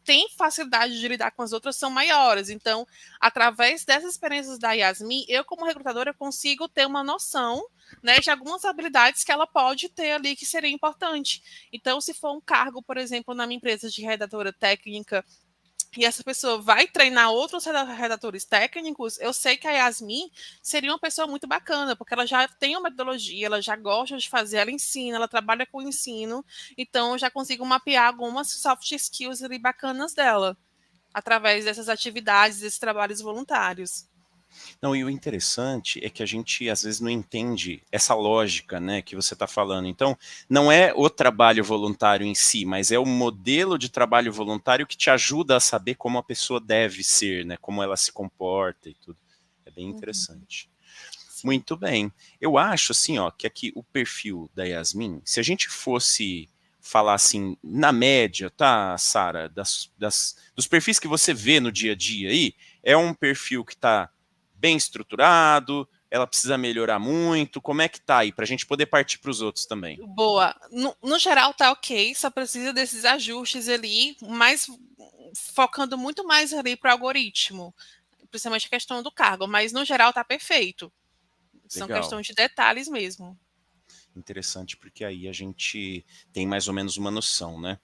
tem facilidade de lidar com as outras são maiores. Então, através dessas experiências da Yasmin, eu, como recrutadora, consigo ter uma noção, né, de algumas habilidades que ela pode ter ali que seria importante. Então, se for um cargo, por exemplo, na minha empresa de redatora técnica, e essa pessoa vai treinar outros redatores técnicos, eu sei que a Yasmin seria uma pessoa muito bacana, porque ela já tem uma metodologia, ela já gosta de fazer, ela ensina, ela trabalha com ensino, então eu já consigo mapear algumas soft skills ali bacanas dela, através dessas atividades, desses trabalhos voluntários. Não, e o interessante é que a gente às vezes não entende essa lógica, né, que você está falando. Então, não é o trabalho voluntário em si, mas é o modelo de trabalho voluntário que te ajuda a saber como a pessoa deve ser, né, como ela se comporta e tudo. É bem interessante. Sim. Muito bem. Eu acho assim, ó, que aqui o perfil da Yasmin, se a gente fosse falar assim, na média, tá, Sara, dos perfis que você vê no dia a dia aí, é um perfil que está bem estruturado, ela precisa melhorar muito, como é que tá aí, para a gente poder partir para os outros também? Boa. No geral tá ok, só precisa desses ajustes ali, mas focando muito mais ali para o algoritmo, principalmente a questão do cargo, mas no geral tá perfeito. São Legal. questões de detalhes mesmo. Interessante, porque aí a gente tem mais ou menos uma noção, né?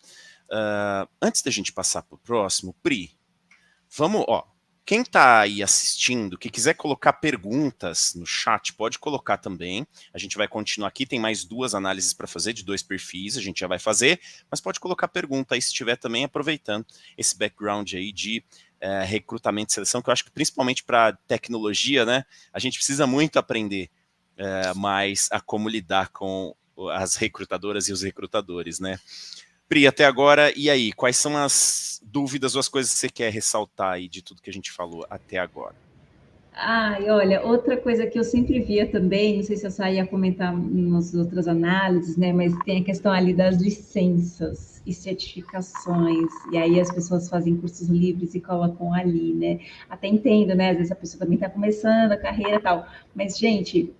Antes da gente passar para o próximo, Pri, vamos, ó, quem está aí assistindo, que quiser colocar perguntas no chat, pode colocar também. A gente vai continuar aqui, tem mais 2 análises para fazer, de 2 perfis, a gente já vai fazer, mas pode colocar pergunta aí se estiver também aproveitando esse background aí de recrutamento e seleção, que eu acho que principalmente para tecnologia, né, a gente precisa muito aprender mais a como lidar com as recrutadoras e os recrutadores, né? Pri, até agora, e aí? Quais são as dúvidas ou as coisas que você quer ressaltar aí de tudo que a gente falou até agora? E olha, outra coisa que eu sempre via também, não sei se eu saía a comentar nas outras análises, né? Mas tem a questão ali das licenças e certificações, e aí as pessoas fazem cursos livres e colocam ali, né? Até entendo, né? Às vezes a pessoa também está começando a carreira e tal, mas, gente,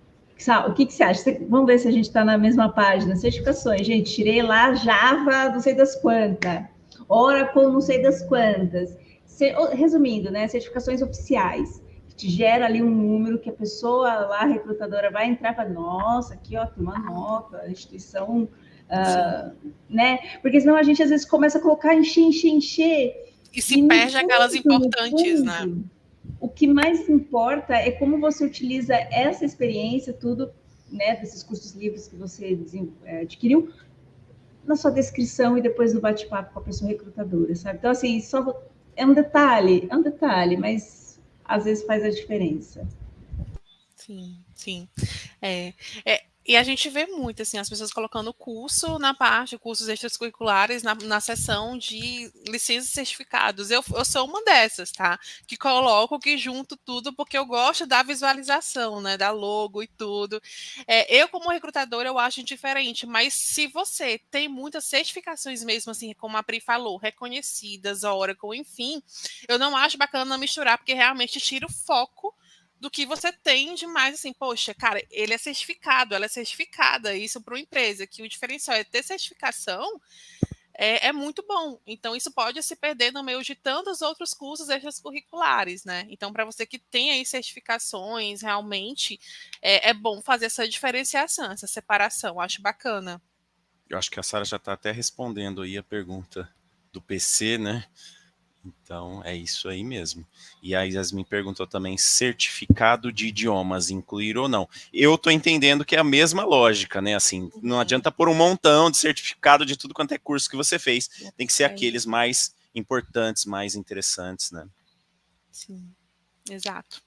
o que você acha? Vamos ver se a gente está na mesma página. Certificações, gente, tirei lá Java, não sei das quantas, Oracle, não sei das quantas. Resumindo, né? Certificações oficiais te gera ali um número que a pessoa lá, a recrutadora, vai entrar para, nossa, aqui ó, tem uma nota, a instituição, né? Porque senão a gente às vezes começa a colocar, encher. E se perde aquelas importantes, né? O que mais importa é como você utiliza essa experiência, tudo, né, desses cursos livres que você adquiriu, na sua descrição e depois no bate-papo com a pessoa recrutadora, sabe? Então, assim, só é um detalhe, mas às vezes faz a diferença. Sim. E a gente vê muito, assim, as pessoas colocando curso na parte, cursos extracurriculares, na seção de licenças e certificados. Eu sou uma dessas, tá? Que coloco, que junto tudo, porque eu gosto da visualização, né? Da logo e tudo. Eu, como recrutadora, eu acho diferente, mas se você tem muitas certificações mesmo, assim, como a Pri falou, reconhecidas, Oracle, enfim, eu não acho bacana misturar, porque realmente tira o foco do que você tem de mais, assim, poxa, cara, ele é certificado, ela é certificada, isso para uma empresa, que o diferencial é ter certificação, é muito bom. Então, isso pode se perder no meio de tantos outros cursos extracurriculares, né? Então, para você que tem aí certificações, realmente, é bom fazer essa diferenciação, essa separação, acho bacana. Eu acho que a Sara já está até respondendo aí a pergunta do PC, né? Então, é isso aí mesmo. E a Yasmin perguntou também, certificado de idiomas, incluir ou não? Eu tô entendendo que é a mesma lógica, né? Assim, não adianta pôr um montão de certificado de tudo quanto é curso que você fez. Tem que ser aqueles mais importantes, mais interessantes, né? Sim, exato.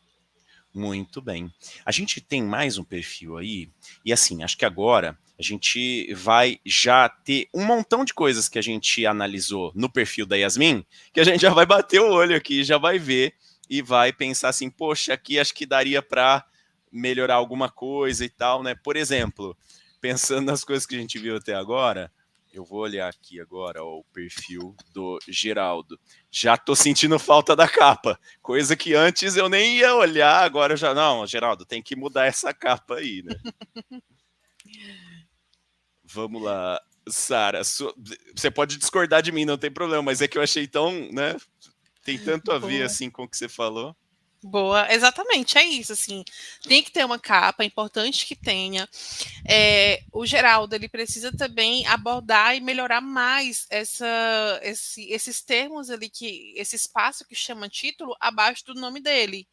Muito bem. A gente tem mais um perfil aí, e assim, acho que agora a gente vai já ter um montão de coisas que a gente analisou no perfil da Yasmin, que a gente já vai bater o olho aqui, já vai ver e vai pensar assim, poxa, aqui acho que daria para melhorar alguma coisa e tal, né? Por exemplo, pensando nas coisas que a gente viu até agora, eu vou olhar aqui agora ó, o perfil do Geraldo. Já tô sentindo falta da capa, coisa que antes eu nem ia olhar, agora eu já... Não, Geraldo, tem que mudar essa capa aí, né? Vamos lá, Sara, você pode discordar de mim, não tem problema, mas é que eu achei tão, né? Tem tanto a ver assim com o que você falou. Boa, exatamente, é isso, assim, tem que ter uma capa, é importante que tenha. O Geraldo, ele precisa também abordar e melhorar mais esses termos ali, esse espaço que chama título abaixo do nome dele,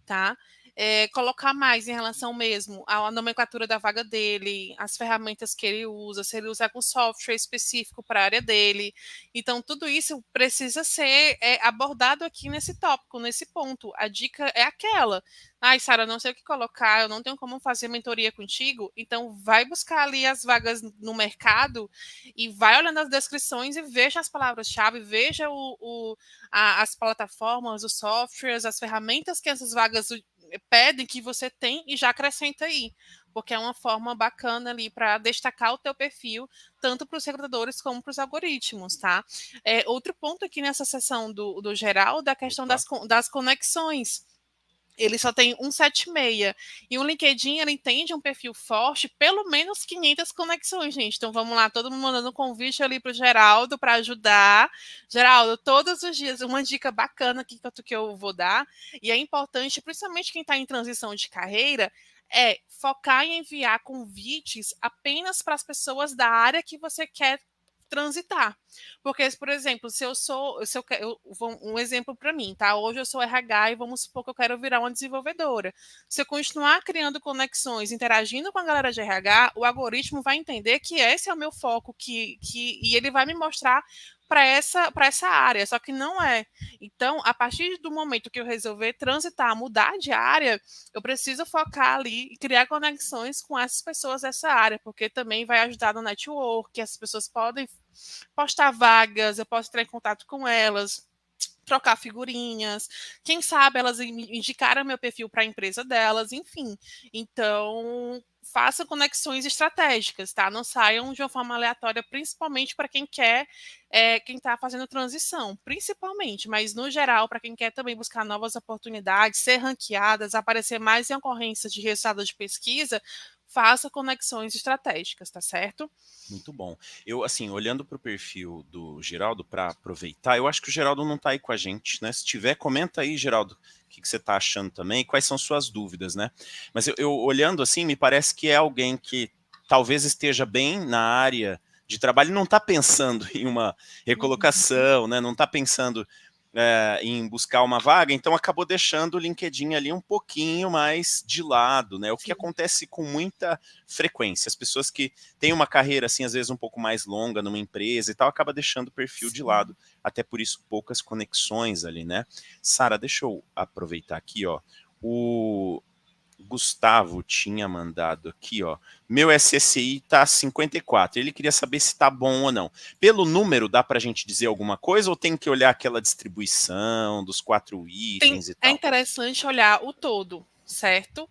tá? colocar mais em relação mesmo à nomenclatura da vaga dele, as ferramentas que ele usa, se ele usa algum software específico para a área dele. Então, tudo isso precisa ser abordado aqui nesse tópico, nesse ponto. A dica é aquela. Ai, Sara, não sei o que colocar, eu não tenho como fazer mentoria contigo, então vai buscar ali as vagas no mercado e vai olhando as descrições e veja as palavras-chave, veja as plataformas, os softwares, as ferramentas que essas vagas pedem que você tem e já acrescenta aí, porque é uma forma bacana ali para destacar o teu perfil, tanto para os recrutadores como para os algoritmos, tá? Outro ponto aqui nessa seção do geral, da questão das conexões. Ele só tem 176. E o LinkedIn, ele entende um perfil forte, pelo menos 500 conexões, gente. Então, vamos lá, todo mundo mandando um convite ali para o Geraldo para ajudar. Geraldo, todos os dias, uma dica bacana que eu vou dar, e é importante, principalmente quem está em transição de carreira, é focar em enviar convites apenas para as pessoas da área que você quer transitar. Porque, por exemplo, um exemplo para mim, tá? Hoje eu sou RH e vamos supor que eu quero virar uma desenvolvedora. Se eu continuar criando conexões, interagindo com a galera de RH, o algoritmo vai entender que esse é o meu foco, e ele vai me mostrar para essa área, só que não é. Então, a partir do momento que eu resolver transitar, mudar de área, eu preciso focar ali e criar conexões com essas pessoas dessa área, porque também vai ajudar no network, as pessoas podem postar vagas, eu posso entrar em contato com elas, trocar figurinhas, quem sabe elas indicaram meu perfil para a empresa delas, enfim. Então, façam conexões estratégicas, tá? Não saiam de uma forma aleatória, principalmente para quem quer, quem está fazendo transição, principalmente, mas no geral, para quem quer também buscar novas oportunidades, ser ranqueadas, aparecer mais em ocorrências de resultado de pesquisa, faça conexões estratégicas, tá certo? Muito bom. Eu, assim, olhando para o perfil do Geraldo, para aproveitar, eu acho que o Geraldo não está aí com a gente, né? Se tiver, comenta aí, Geraldo, o que você está achando também e quais são suas dúvidas, né? Mas eu olhando assim, me parece que é alguém que talvez esteja bem na área de trabalho e não está pensando em uma recolocação, né? Não está pensando em buscar uma vaga, então acabou deixando o LinkedIn ali um pouquinho mais de lado, né? O que acontece com muita frequência, as pessoas que têm uma carreira assim, às vezes um pouco mais longa numa empresa e tal, acaba deixando o perfil de lado, até por isso poucas conexões ali, né? Sara, deixa eu aproveitar aqui, ó, o Gustavo tinha mandado aqui, ó. Meu SSI tá 54. Ele queria saber se tá bom ou não. Pelo número, dá pra gente dizer alguma coisa ou tem que olhar aquela distribuição dos 4 itens e É tal? interessante olhar o todo, certo?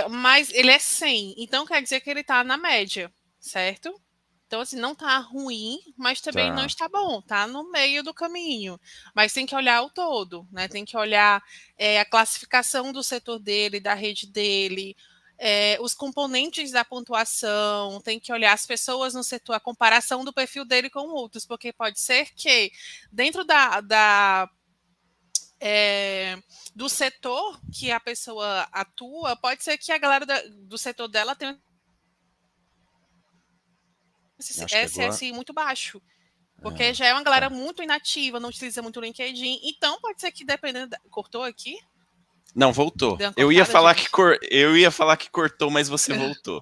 Mas ele é 100, então quer dizer que ele está na média, certo? Então, assim, não está ruim, mas também não Tá. está bom, está no meio do caminho. Mas tem que olhar o todo, né? Tem que olhar a classificação do setor dele, da rede dele, os componentes da pontuação, tem que olhar as pessoas no setor, a comparação do perfil dele com outros, porque pode ser que dentro do setor que a pessoa atua, pode ser que a galera do setor dela tenha esse Acho que agora. SSI muito baixo, porque já é uma galera Tá. muito inativa, não utiliza muito o LinkedIn, então pode ser que dependendo cortou aqui? Não, voltou. Deu uma Eu ia cortada, falar gente? eu ia falar que cortou, mas você voltou.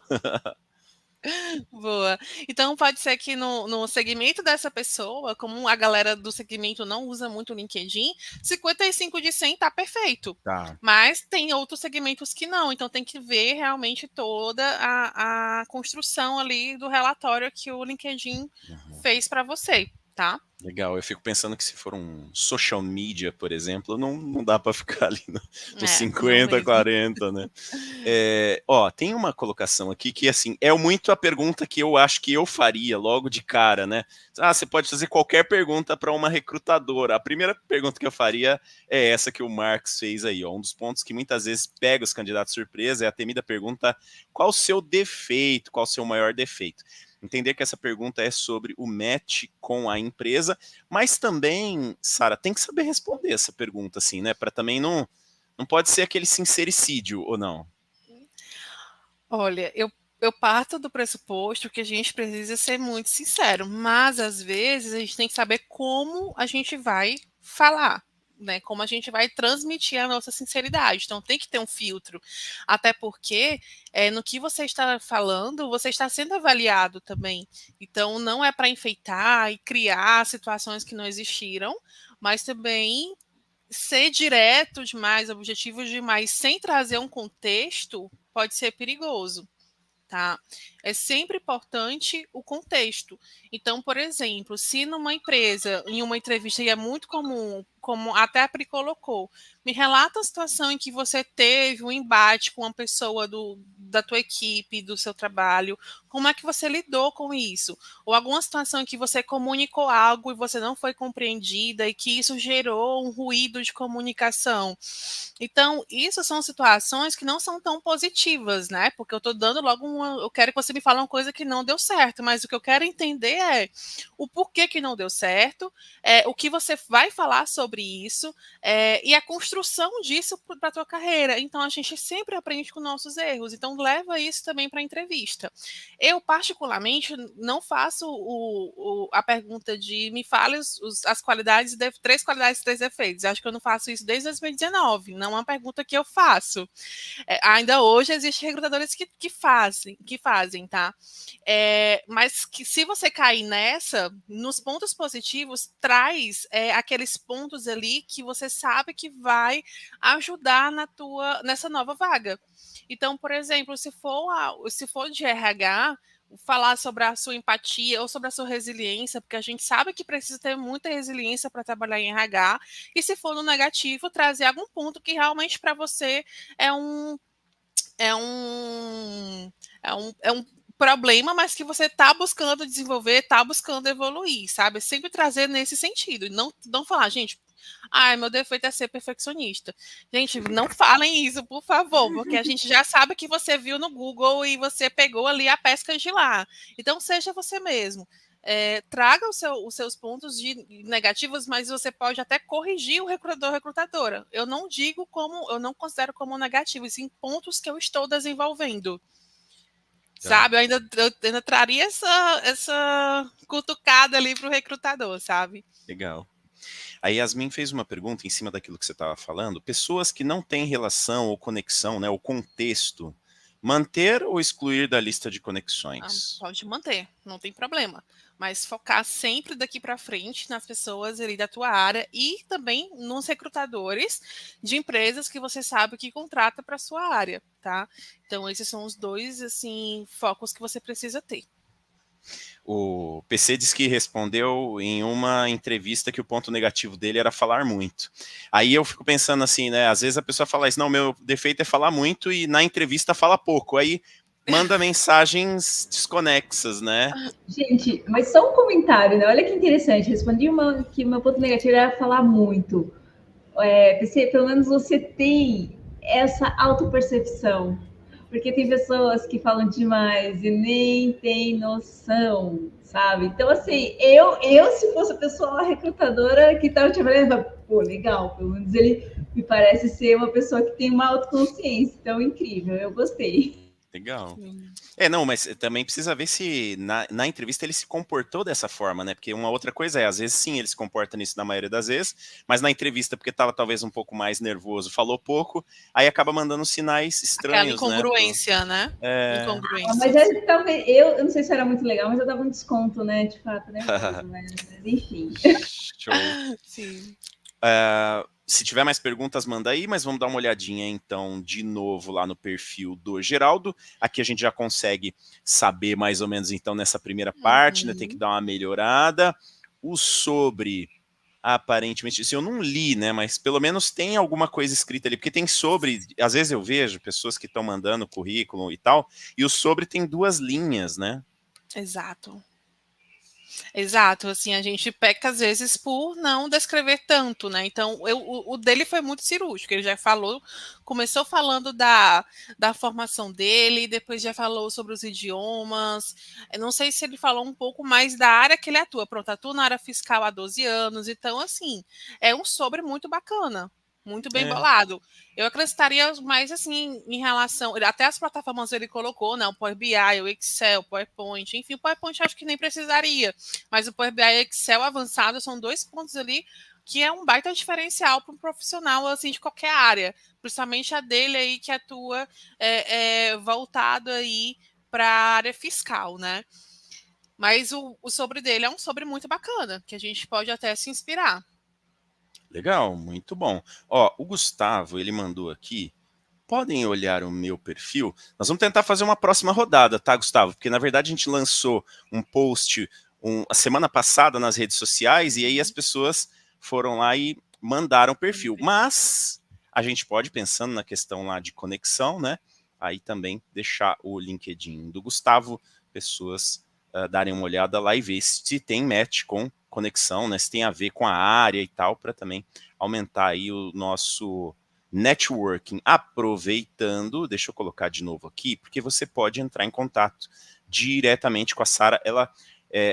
Boa. Então pode ser que no segmento dessa pessoa, como a galera do segmento não usa muito o LinkedIn, 55 de 100 tá perfeito. Tá. Mas tem outros segmentos que não, então tem que ver realmente toda a construção ali do relatório que o LinkedIn fez para você, tá? Legal, eu fico pensando que se for um social media, por exemplo, não dá para ficar ali nos Não 50, mesmo. 40, né? Tem uma colocação aqui que, assim, é muito a pergunta que eu acho que eu faria logo de cara, né? Você pode fazer qualquer pergunta para uma recrutadora. A primeira pergunta que eu faria é essa que o Marx fez aí, ó. Um dos pontos que muitas vezes pega os candidatos surpresa é a temida pergunta: qual o seu defeito, qual o seu maior defeito? Entender que essa pergunta é sobre o match com a empresa, mas também, Sara, tem que saber responder essa pergunta, assim, né? Para também não pode ser aquele sincericídio, ou não? Olha, eu parto do pressuposto que a gente precisa ser muito sincero, mas às vezes a gente tem que saber como a gente vai falar. né, como a gente vai transmitir a nossa sinceridade. Então, tem que ter um filtro. Até porque, no que você está falando, você está sendo avaliado também. Então, não é para enfeitar e criar situações que não existiram, mas também ser direto demais, objetivo demais, sem trazer um contexto, pode ser perigoso. Tá? É sempre importante o contexto. Então, por exemplo, se numa empresa, em uma entrevista, e é muito comum, como até a Pri colocou, me relata a situação em que você teve um embate com uma pessoa da tua equipe, do seu trabalho, como é que você lidou com isso? Ou alguma situação em que você comunicou algo e você não foi compreendida e que isso gerou um ruído de comunicação. Então, isso são situações que não são tão positivas, né? Porque eu estou dando logo eu quero que você me fale uma coisa que não deu certo, mas o que eu quero entender é o porquê que não deu certo, o que você vai falar sobre isso, e a construção disso para a tua carreira. Então, a gente sempre aprende com nossos erros. Então, leva isso também para a entrevista. Eu, particularmente, não faço a pergunta de me fale as qualidades, 3 qualidades, 3 defeitos. Acho que eu não faço isso desde 2019. Não é uma pergunta que eu faço. Ainda hoje existem recrutadores que fazem, tá? Mas que se você cair nos pontos positivos, traz aqueles pontos ali que você sabe que vai ajudar nessa nova vaga. Então, por exemplo, se for de RH, falar sobre a sua empatia ou sobre a sua resiliência, porque a gente sabe que precisa ter muita resiliência para trabalhar em RH, e se for no negativo, trazer algum ponto que realmente para você é um é um, é um problema, mas que você está buscando desenvolver, está buscando evoluir, sabe? Sempre trazer nesse sentido. E não falar, gente, meu defeito é ser perfeccionista. Gente, não falem isso, por favor, porque a gente já sabe que você viu no Google e você pegou ali a pesca de lá. Então, seja você mesmo. Traga os seus pontos negativos, mas você pode até corrigir o recrutador ou recrutadora. Eu não considero como negativo, e sim pontos que eu estou desenvolvendo. Sabe? Eu ainda traria essa cutucada ali para o recrutador, sabe? Legal. A Yasmin fez uma pergunta em cima daquilo que você estava falando. Pessoas que não têm relação ou conexão, né, ou contexto, manter ou excluir da lista de conexões? Pode manter, não tem problema. Mas focar sempre daqui para frente nas pessoas ali da tua área e também nos recrutadores de empresas que você sabe que contrata para sua área, tá? Então, esses são os 2, assim, focos que você precisa ter. O PC disse que respondeu em uma entrevista que o ponto negativo dele era falar muito. Aí eu fico pensando assim, né? Às vezes a pessoa fala isso, não, meu defeito é falar muito e na entrevista fala pouco. Aí manda mensagens desconexas, né? Gente, mas só um comentário, né? Olha que interessante. Respondi que meu ponto negativo era falar muito. PC, pelo menos você tem essa autopercepção. Porque tem pessoas que falam demais e nem tem noção, sabe? Então, assim, eu se fosse a pessoa recrutadora que estava te avaliando, pô, legal, pelo menos ele me parece ser uma pessoa que tem uma autoconsciência, então incrível, eu gostei. Legal. Não, mas também precisa ver se na entrevista ele se comportou dessa forma, né? Porque uma outra coisa às vezes sim, ele se comporta nisso na maioria das vezes, mas na entrevista, porque estava talvez um pouco mais nervoso, falou pouco, aí acaba mandando sinais estranhos, aquela incongruência, né? Incongruência. Mas talvez, eu não sei se era muito legal, mas eu dava um desconto, né? De fato, né? Mas enfim. Show. Sim. Se tiver mais perguntas, manda aí, mas vamos dar uma olhadinha então de novo lá no perfil do Geraldo. Aqui a gente já consegue saber mais ou menos então nessa primeira parte, né? Tem que dar uma melhorada. O sobre, aparentemente, isso eu não li, né? Mas pelo menos tem alguma coisa escrita ali, porque tem sobre, às vezes eu vejo pessoas que estão mandando currículo e tal, e o sobre tem 2 linhas, né? Exato, assim, a gente peca às vezes por não descrever tanto, né? Então, o dele foi muito cirúrgico, ele já começou falando da formação dele, depois já falou sobre os idiomas, eu não sei se ele falou um pouco mais da área que ele atua, pronto, atua na área fiscal há 12 anos, então, assim, é um sobre muito bacana. Muito bem bolado. Eu acrescentaria mais assim em relação. Até as plataformas ele colocou, né? O Power BI, o Excel, o PowerPoint, enfim, o PowerPoint acho que nem precisaria. Mas o Power BI e o Excel avançado são 2 pontos ali que é um baita diferencial para um profissional assim, de qualquer área, principalmente a dele aí que atua voltado aí para a área fiscal, né? Mas o sobre dele é um sobre muito bacana, que a gente pode até se inspirar. Legal, muito bom. Ó, o Gustavo, ele mandou aqui, podem olhar o meu perfil? Nós vamos tentar fazer uma próxima rodada, tá, Gustavo? Porque, na verdade, a gente lançou um post a semana passada nas redes sociais e aí as pessoas foram lá e mandaram o perfil. Mas a gente pode, pensando na questão lá de conexão, né? Aí também deixar o LinkedIn do Gustavo, pessoas darem uma olhada lá e ver se tem match com conexão, né? Se tem a ver com a área e tal, para também aumentar aí o nosso networking. Aproveitando, deixa eu colocar de novo aqui, porque você pode entrar em contato diretamente com a Sara. Ela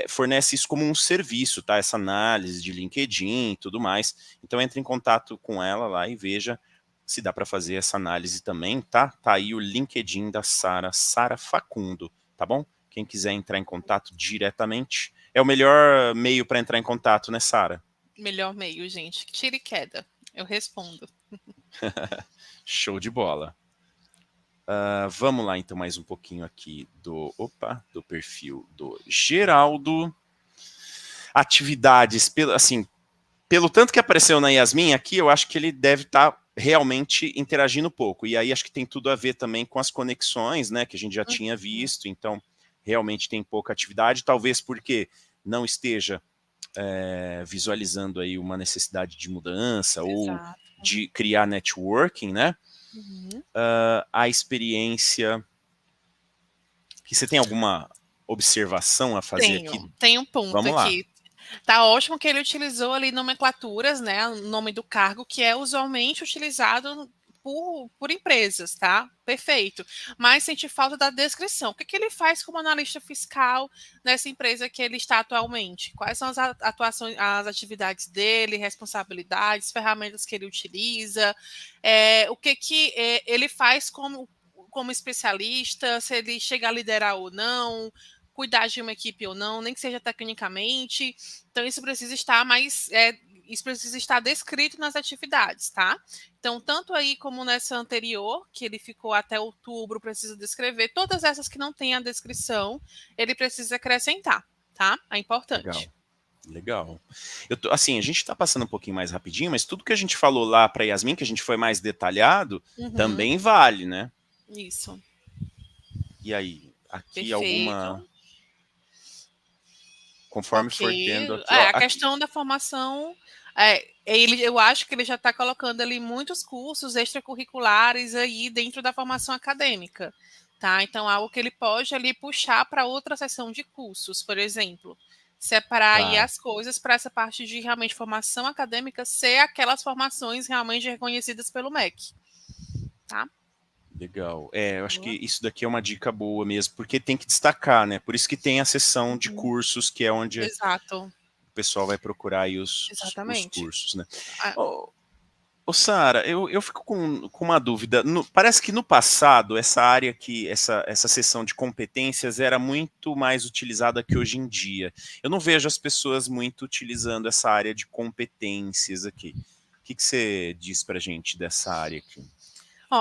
fornece isso como um serviço, tá? Essa análise de LinkedIn e tudo mais. Então entre em contato com ela lá e veja se dá para fazer essa análise também, tá? Tá aí o LinkedIn da Sara, Sara Facundo, tá bom? Quem quiser entrar em contato diretamente, é o melhor meio para entrar em contato, né, Sara? Melhor meio, gente. Tira e queda. Eu respondo. Show de bola. Vamos lá, então, mais um pouquinho aqui do perfil do Geraldo. Atividades, pelo tanto que apareceu na Yasmin aqui, eu acho que ele deve estar realmente interagindo pouco. E aí acho que tem tudo a ver também com as conexões, né, que a gente já tinha visto. Então, realmente tem pouca atividade, talvez porque não esteja visualizando aí uma necessidade de mudança ou de criar networking, né? A experiência... Que você tem alguma observação a fazer aqui? Tem um ponto Vamos aqui. Lá. Tá ótimo que ele utilizou ali nomenclaturas, né? O nome do cargo que é usualmente utilizado por empresas, tá? Perfeito. Mas sente falta da descrição. O que ele faz como analista fiscal nessa empresa que ele está atualmente? Quais são as atuações, as atividades dele, responsabilidades, ferramentas que ele utiliza, o que ele faz como especialista, se ele chega a liderar ou não, cuidar de uma equipe ou não, nem que seja tecnicamente. Então, isso precisa estar isso precisa estar descrito nas atividades, tá? Então, tanto aí como nessa anterior, que ele ficou até outubro, precisa descrever, todas essas que não têm a descrição, ele precisa acrescentar, tá? É importante. Legal. Assim, a gente está passando um pouquinho mais rapidinho, mas tudo que a gente falou lá para Yasmin, que a gente foi mais detalhado, também vale, né? Isso. E aí, aqui Perfeito. Alguma... Conforme for tendo aqui... a questão da formação, eu acho que ele já está colocando ali muitos cursos extracurriculares aí dentro da formação acadêmica, tá? Então, algo que ele pode ali puxar para outra seção de cursos, por exemplo. Separar aí as coisas para essa parte de realmente formação acadêmica ser aquelas formações realmente reconhecidas pelo MEC, tá? Legal. Eu acho que isso daqui é uma dica boa mesmo, porque tem que destacar, né? Por isso que tem a seção de cursos, que é onde o pessoal vai procurar aí os cursos, né? Sara, eu fico com uma dúvida. Parece que no passado, essa área aqui, essa seção de competências era muito mais utilizada que hoje em dia. Eu não vejo as pessoas muito utilizando essa área de competências aqui. O que você diz pra gente dessa área aqui?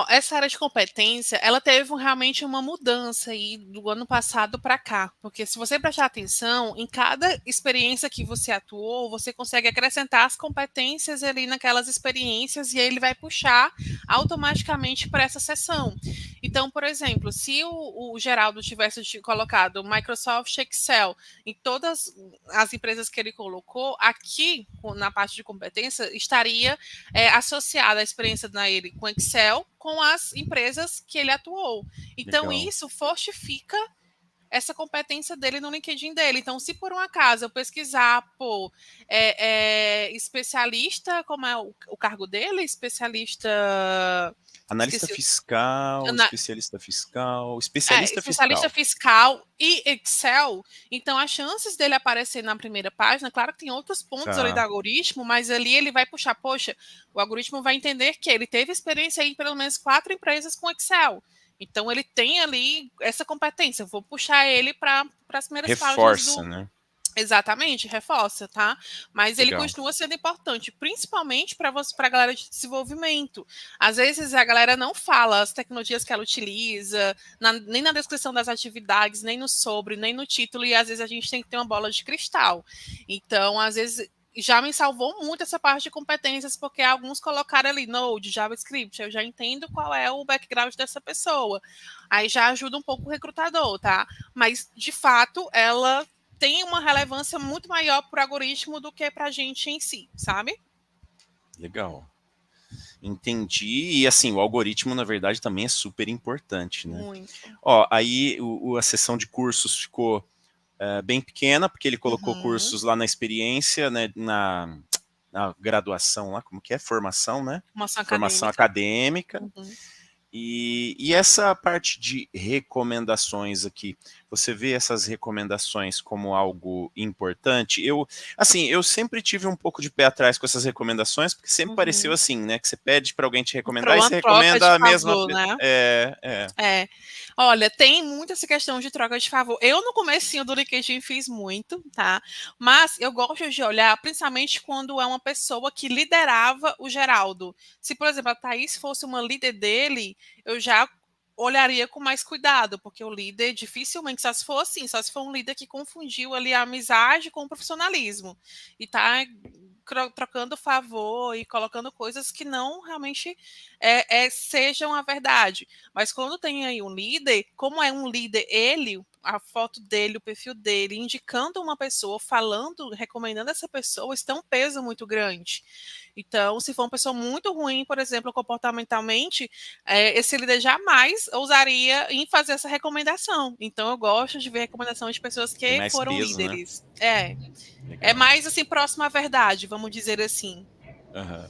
Essa área de competência, ela teve realmente uma mudança aí do ano passado para cá, porque se você prestar atenção, em cada experiência que você atuou, você consegue acrescentar as competências ali naquelas experiências e aí ele vai puxar automaticamente para essa seção. Então, por exemplo, se o Geraldo tivesse colocado Microsoft Excel em todas as empresas que ele colocou, aqui na parte de competência estaria associada a experiência dele com Excel com as empresas que ele atuou. Então, isso fortifica essa competência dele no LinkedIn dele. Então, se por um acaso eu pesquisar por especialista, como é o cargo dele? Especialista... Analista fiscal, especialista fiscal, especialista fiscal e Excel, então as chances dele aparecer na primeira página, claro que tem outros pontos ali do algoritmo, mas ali ele vai puxar, poxa, o algoritmo vai entender que ele teve experiência em pelo menos 4 empresas com Excel, então ele tem ali essa competência, eu vou puxar ele para as primeiras páginas do... né? Exatamente, reforça, tá? Mas ele Legal. continua sendo importante, principalmente para você, para a galera de desenvolvimento. Às vezes a galera não fala as tecnologias que ela utiliza, nem na descrição das atividades, nem no sobre, nem no título, e às vezes a gente tem que ter uma bola de cristal. Então, às vezes, já me salvou muito essa parte de competências, porque alguns colocaram ali Node, JavaScript, eu já entendo qual é o background dessa pessoa. Aí já ajuda um pouco o recrutador, tá? Mas, de fato, ela tem uma relevância muito maior para o algoritmo do que para a gente em si, sabe? Legal. Entendi. E assim, o algoritmo, na verdade, também é super importante, né? Muito. Ó, aí a sessão de cursos ficou bem pequena, porque ele colocou Uhum. cursos lá na experiência, né, na graduação lá, como que é? Formação, né? Formação Formação acadêmica. acadêmica. Uhum. E essa parte de recomendações aqui, você vê essas recomendações como algo importante? Eu sempre tive um pouco de pé atrás com essas recomendações, porque sempre pareceu Uhum. assim, né? Que você pede para alguém te Para recomendar e uma você troca de recomenda a mesma. favor, né? É. É. Olha, tem muito essa questão de troca de favor. Eu, no comecinho do LinkedIn, fiz muito, tá? Mas eu gosto de olhar, principalmente quando é uma pessoa que liderava o Geraldo. Se, por exemplo, a Thaís fosse uma líder dele, eu já olharia com mais cuidado, porque o líder dificilmente, só se for assim, só se for um líder que confundiu ali a amizade com o profissionalismo. E tá trocando favor e colocando coisas que não realmente sejam a verdade. Mas quando tem aí um líder, como é um líder, ele, a foto dele, o perfil dele, indicando uma pessoa, falando, recomendando essa pessoa, isso tem um peso muito grande. Então, se for uma pessoa muito ruim, por exemplo, comportamentalmente, esse líder jamais ousaria em fazer essa recomendação. Então, eu gosto de ver recomendação de pessoas Tem que mais foram peso, né? líderes. É Legal. mais assim próximo à verdade, vamos dizer assim. Aham.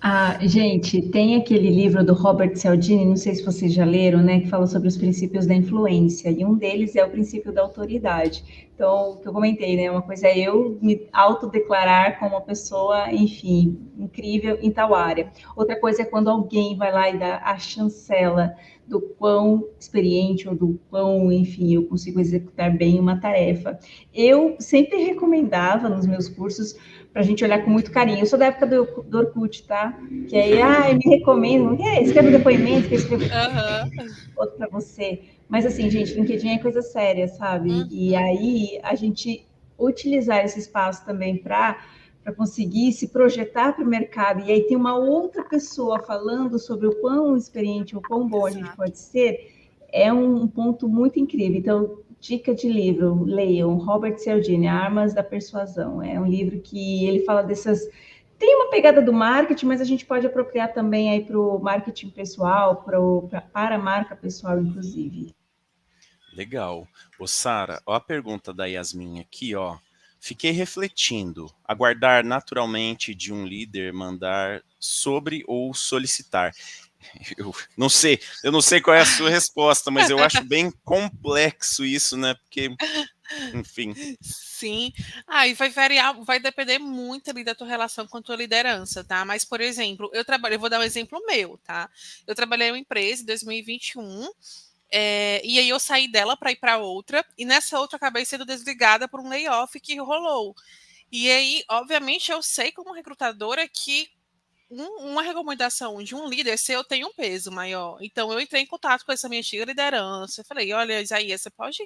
Ah, gente, tem aquele livro do Robert Cialdini, não sei se vocês já leram, né, que fala sobre os princípios da influência, e um deles é o princípio da autoridade. Então, o que eu comentei, né, uma coisa é eu me autodeclarar como uma pessoa, enfim, incrível em tal área. Outra coisa é quando alguém vai lá e dá a chancela do quão experiente ou do quão, enfim, eu consigo executar bem uma tarefa. Eu sempre recomendava nos meus cursos para a gente olhar com muito carinho. Eu sou da época do Orkut, tá? Que aí, me recomendo, escreve um depoimento, que eu escrevo Aham. outro para você. Mas assim, gente, LinkedIn é coisa séria, sabe? E Uhum. aí a gente utilizar esse espaço também para conseguir se projetar para o mercado. E aí tem uma outra pessoa falando sobre o quão experiente, o quão bom a gente Exato. pode ser, é um ponto muito incrível. Então, dica de livro, leiam Robert Cialdini, Armas da Persuasão. É um livro que ele fala dessas. Tem uma pegada do marketing, mas a gente pode apropriar também aí para o marketing pessoal, para a marca pessoal, inclusive. Legal. Ô, Sara, ó a pergunta da Yasmin aqui, ó. Fiquei refletindo. Aguardar naturalmente de um líder mandar sobre ou solicitar. Eu não sei qual é a sua resposta, mas eu acho bem complexo isso, né? Porque, enfim. Sim. E vai variar, vai depender muito ali da tua relação com a tua liderança, tá? Mas, por exemplo, eu vou dar um exemplo meu, tá? Eu trabalhei em uma empresa em 2021, e aí eu saí dela para ir para outra, e nessa outra eu acabei sendo desligada por um layoff que rolou. E aí, obviamente, eu sei como recrutadora que uma recomendação de um líder seu tem um peso maior. Então, eu entrei em contato com essa minha antiga liderança. Eu falei: olha, Isaías, você pode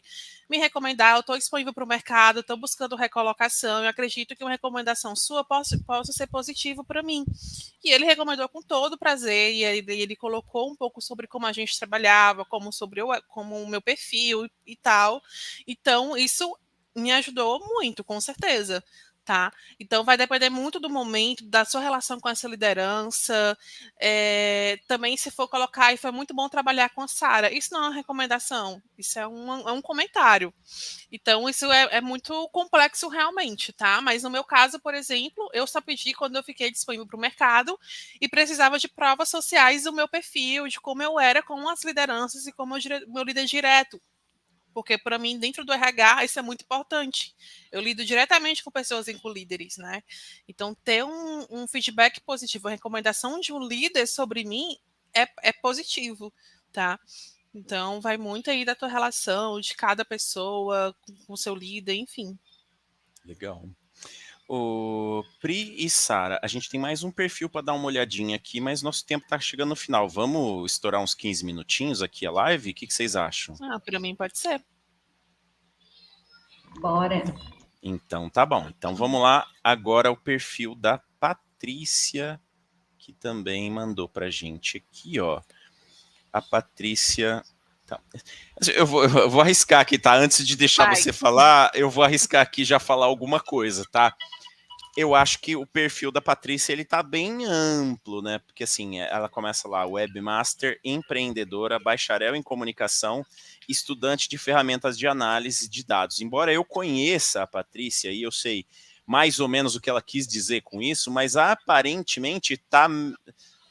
me recomendar? Eu estou disponível para o mercado, estou buscando recolocação. Eu acredito que uma recomendação sua possa ser positiva para mim. E ele recomendou com todo prazer. E ele colocou um pouco sobre como a gente trabalhava, como o meu perfil e tal. Então, isso me ajudou muito, com certeza. Tá? Então, vai depender muito do momento, da sua relação com essa liderança. Também, se for colocar, e foi muito bom trabalhar com a Sara. Isso não é uma recomendação, isso é um comentário. Então, isso é muito complexo realmente, tá? Mas no meu caso, por exemplo, eu só pedi quando eu fiquei disponível para o mercado e precisava de provas sociais do meu perfil, de como eu era com as lideranças e como meu líder direto. Porque, para mim, dentro do RH, isso é muito importante. Eu lido diretamente com pessoas e com líderes, né? Então, ter um feedback positivo, a recomendação de um líder sobre mim é positivo, tá? Então, vai muito aí da tua relação, de cada pessoa, com o seu líder, enfim. Legal. O Pri e Sara, a gente tem mais um perfil para dar uma olhadinha aqui, mas nosso tempo está chegando no final. Vamos estourar uns 15 minutinhos aqui a live? O que vocês acham? Para mim pode ser. Bora. Então, tá bom. Então, vamos lá. Agora o perfil da Patrícia, que também mandou pra gente aqui, ó. A Patrícia... Tá. Eu vou arriscar aqui, tá? Antes de deixar você falar, eu vou arriscar aqui já falar alguma coisa, tá? Eu acho que o perfil da Patrícia, ele tá bem amplo, né? Porque assim, ela começa lá, webmaster, empreendedora, bacharel em comunicação, estudante de ferramentas de análise de dados. Embora eu conheça a Patrícia e eu sei mais ou menos o que ela quis dizer com isso, mas aparentemente tá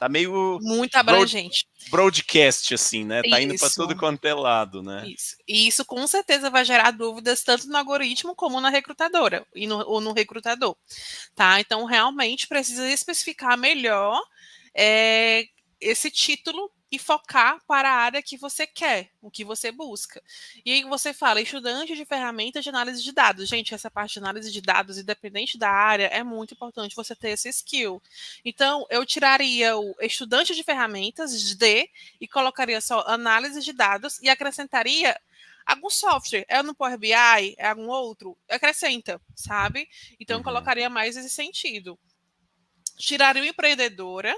meio... Muito abrangente. Broadcast, assim, né? Tá indo para Isso. tudo quanto é lado, né? Isso. E isso com certeza vai gerar dúvidas tanto no algoritmo como na recrutadora ou no recrutador, tá? Então realmente precisa especificar melhor esse título e focar para a área que você quer, o que você busca. E aí você fala, estudante de ferramentas de análise de dados. Gente, essa parte de análise de dados, independente da área, é muito importante você ter esse skill. Então, eu tiraria o estudante de ferramentas e colocaria só análise de dados e acrescentaria algum software. É no Power BI? É algum outro? Acrescenta, sabe? Então, eu colocaria mais esse sentido. Tiraria o empreendedora,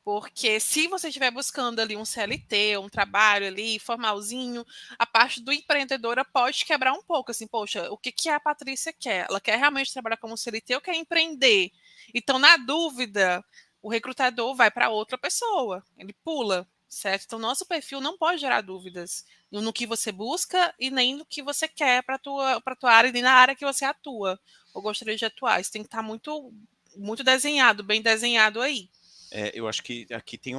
porque se você estiver buscando ali um CLT, um trabalho ali, formalzinho, a parte do empreendedora pode quebrar um pouco, assim, poxa, o que a Patrícia quer? Ela quer realmente trabalhar como CLT ou quer empreender? Então, na dúvida, o recrutador vai para outra pessoa, ele pula, certo? Então, nosso perfil não pode gerar dúvidas no que você busca e nem no que você quer para a tua área, nem na área que você atua, ou gostaria de atuar. Isso tem que estar muito, muito desenhado, bem desenhado aí. Eu acho que aqui tem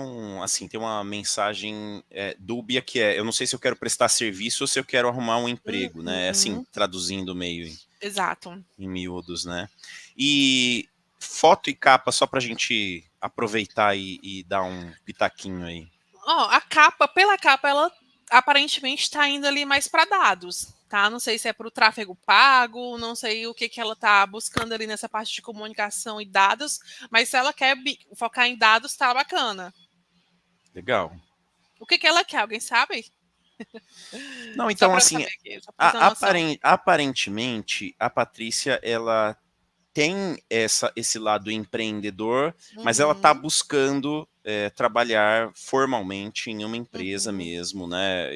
tem uma mensagem dúbia que eu não sei se eu quero prestar serviço ou se eu quero arrumar um emprego, né? Assim, traduzindo meio Exato. Em miúdos, né? E foto e capa, só pra gente aproveitar e dar um pitaquinho aí. A capa, pela capa, ela aparentemente está indo ali mais para dados, tá? Não sei se é para o tráfego pago, não sei o que ela está buscando ali nessa parte de comunicação e dados, mas se ela quer focar em dados, tá bacana. Legal. O que ela quer? Alguém sabe? Não, então assim, aparentemente a Patrícia, ela tem esse lado empreendedor, mas ela está buscando trabalhar formalmente em uma empresa mesmo, né?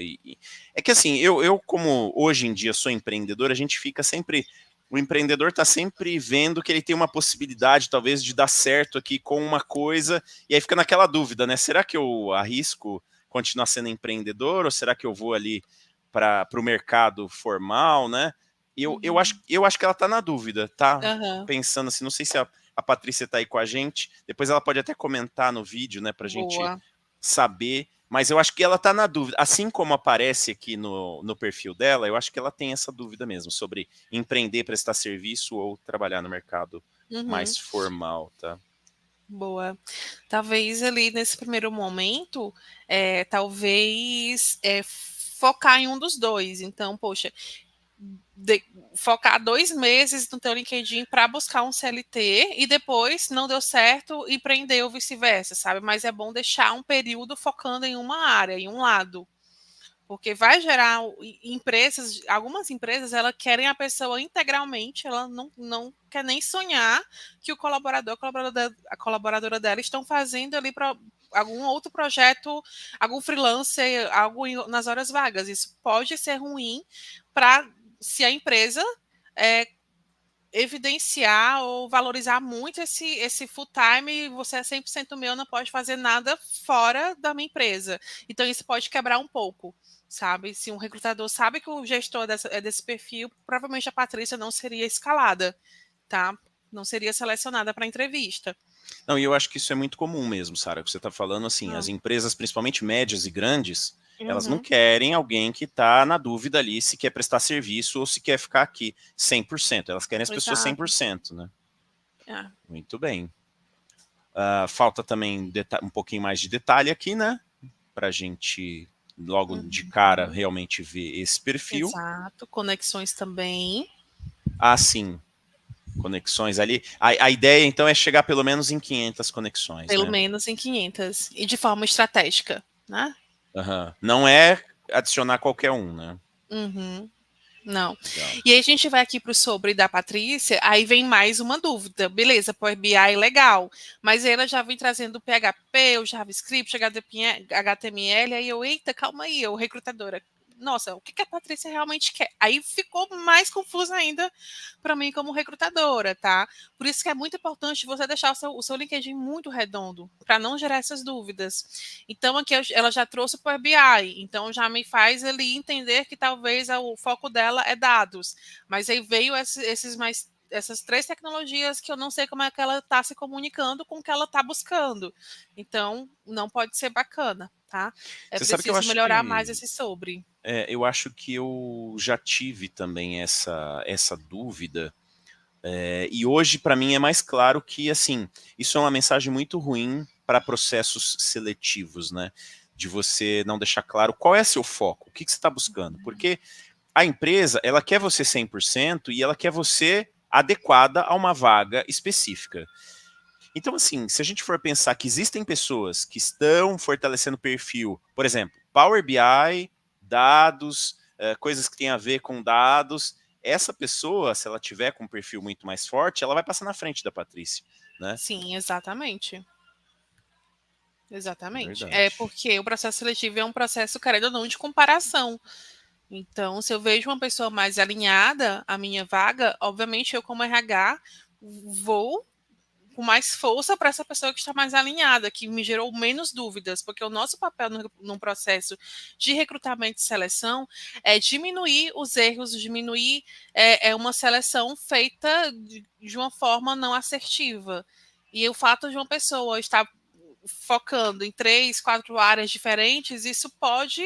É que assim, eu como hoje em dia sou empreendedor, a gente fica sempre... O empreendedor está sempre vendo que ele tem uma possibilidade, talvez, de dar certo aqui com uma coisa, e aí fica naquela dúvida, né? Será que eu arrisco continuar sendo empreendedor, ou será que eu vou ali para o mercado formal, né? Eu acho que ela tá na dúvida, tá? Pensando assim, não sei se a Patrícia tá aí com a gente, depois ela pode até comentar no vídeo, né, pra gente saber, mas eu acho que ela tá na dúvida, assim como aparece aqui no perfil dela, eu acho que ela tem essa dúvida mesmo, sobre empreender, prestar serviço ou trabalhar no mercado mais formal, tá? Boa. Talvez ali nesse primeiro momento, talvez focar em um dos dois. Então, poxa, focar 2 meses no teu LinkedIn para buscar um CLT e depois não deu certo e empreender ou vice-versa, sabe? Mas é bom deixar um período focando em uma área, em um lado. Porque vai gerar algumas empresas, elas querem a pessoa integralmente, ela não quer nem sonhar que a colaboradora dela estão fazendo ali para algum outro projeto, algum freelancer, algo nas horas vagas. Isso pode ser ruim para se a empresa evidenciar ou valorizar muito esse full time, você é 100% meu, não pode fazer nada fora da minha empresa. Então, isso pode quebrar um pouco, sabe? Se um recrutador sabe que o gestor é desse perfil, provavelmente a Patrícia não seria escalada, tá? Não seria selecionada para entrevista. Não, e eu acho que isso é muito comum mesmo, Sara, que você está falando assim, as empresas, principalmente médias e grandes, elas não querem alguém que está na dúvida ali se quer prestar serviço ou se quer ficar aqui 100%. Elas querem as pessoas 100%, né? Muito bem. Falta também um pouquinho mais de detalhe aqui, né? Para a gente, logo de cara, realmente ver esse perfil. Exato. Conexões também. Ah, sim. Conexões ali. A ideia, então, é chegar pelo menos em 500 conexões, Pelo né? menos em 500. E de forma estratégica, né? Uhum. Não é adicionar qualquer um, né? Uhum. Não. Legal. E aí a gente vai aqui para o sobre da Patrícia, aí vem mais uma dúvida. Beleza, Power BI legal, mas ela já vem trazendo o PHP, o JavaScript, HTML, aí eu, eita, calma aí, eu recrutadora. Nossa, o que a Patrícia realmente quer? Aí ficou mais confuso ainda para mim como recrutadora, tá? Por isso que é muito importante você deixar o seu LinkedIn muito redondo, para não gerar essas dúvidas. Então, aqui ela já trouxe o Power BI, então já me faz ali entender que talvez o foco dela é dados. Mas aí veio essas 3 tecnologias que eu não sei como é que ela está se comunicando com o que ela está buscando. Então, não pode ser bacana, tá? É Você sabe que eu preciso acho melhorar mais que esse sobre. eu acho que eu já tive também essa dúvida. E hoje, para mim, é mais claro que, assim, isso é uma mensagem muito ruim para processos seletivos, né? De você não deixar claro qual é seu foco, o que você está buscando. Porque a empresa, ela quer você 100% e ela quer você adequada a uma vaga específica. Então, assim, se a gente for pensar que existem pessoas que estão fortalecendo o perfil, por exemplo, Power BI, dados, coisas que têm a ver com dados, essa pessoa, se ela tiver com um perfil muito mais forte, ela vai passar na frente da Patrícia, né? Sim, exatamente. Exatamente. É Verdade. porque o processo seletivo é um processo, querendo ou não, de comparação. Então, se eu vejo uma pessoa mais alinhada à minha vaga, obviamente eu, como RH, vou com mais força para essa pessoa que está mais alinhada, que me gerou menos dúvidas, porque o nosso papel no processo de recrutamento e seleção é diminuir os erros, diminuir uma seleção feita de uma forma não assertiva. E o fato de uma pessoa estar focando em 3, 4 áreas diferentes, isso pode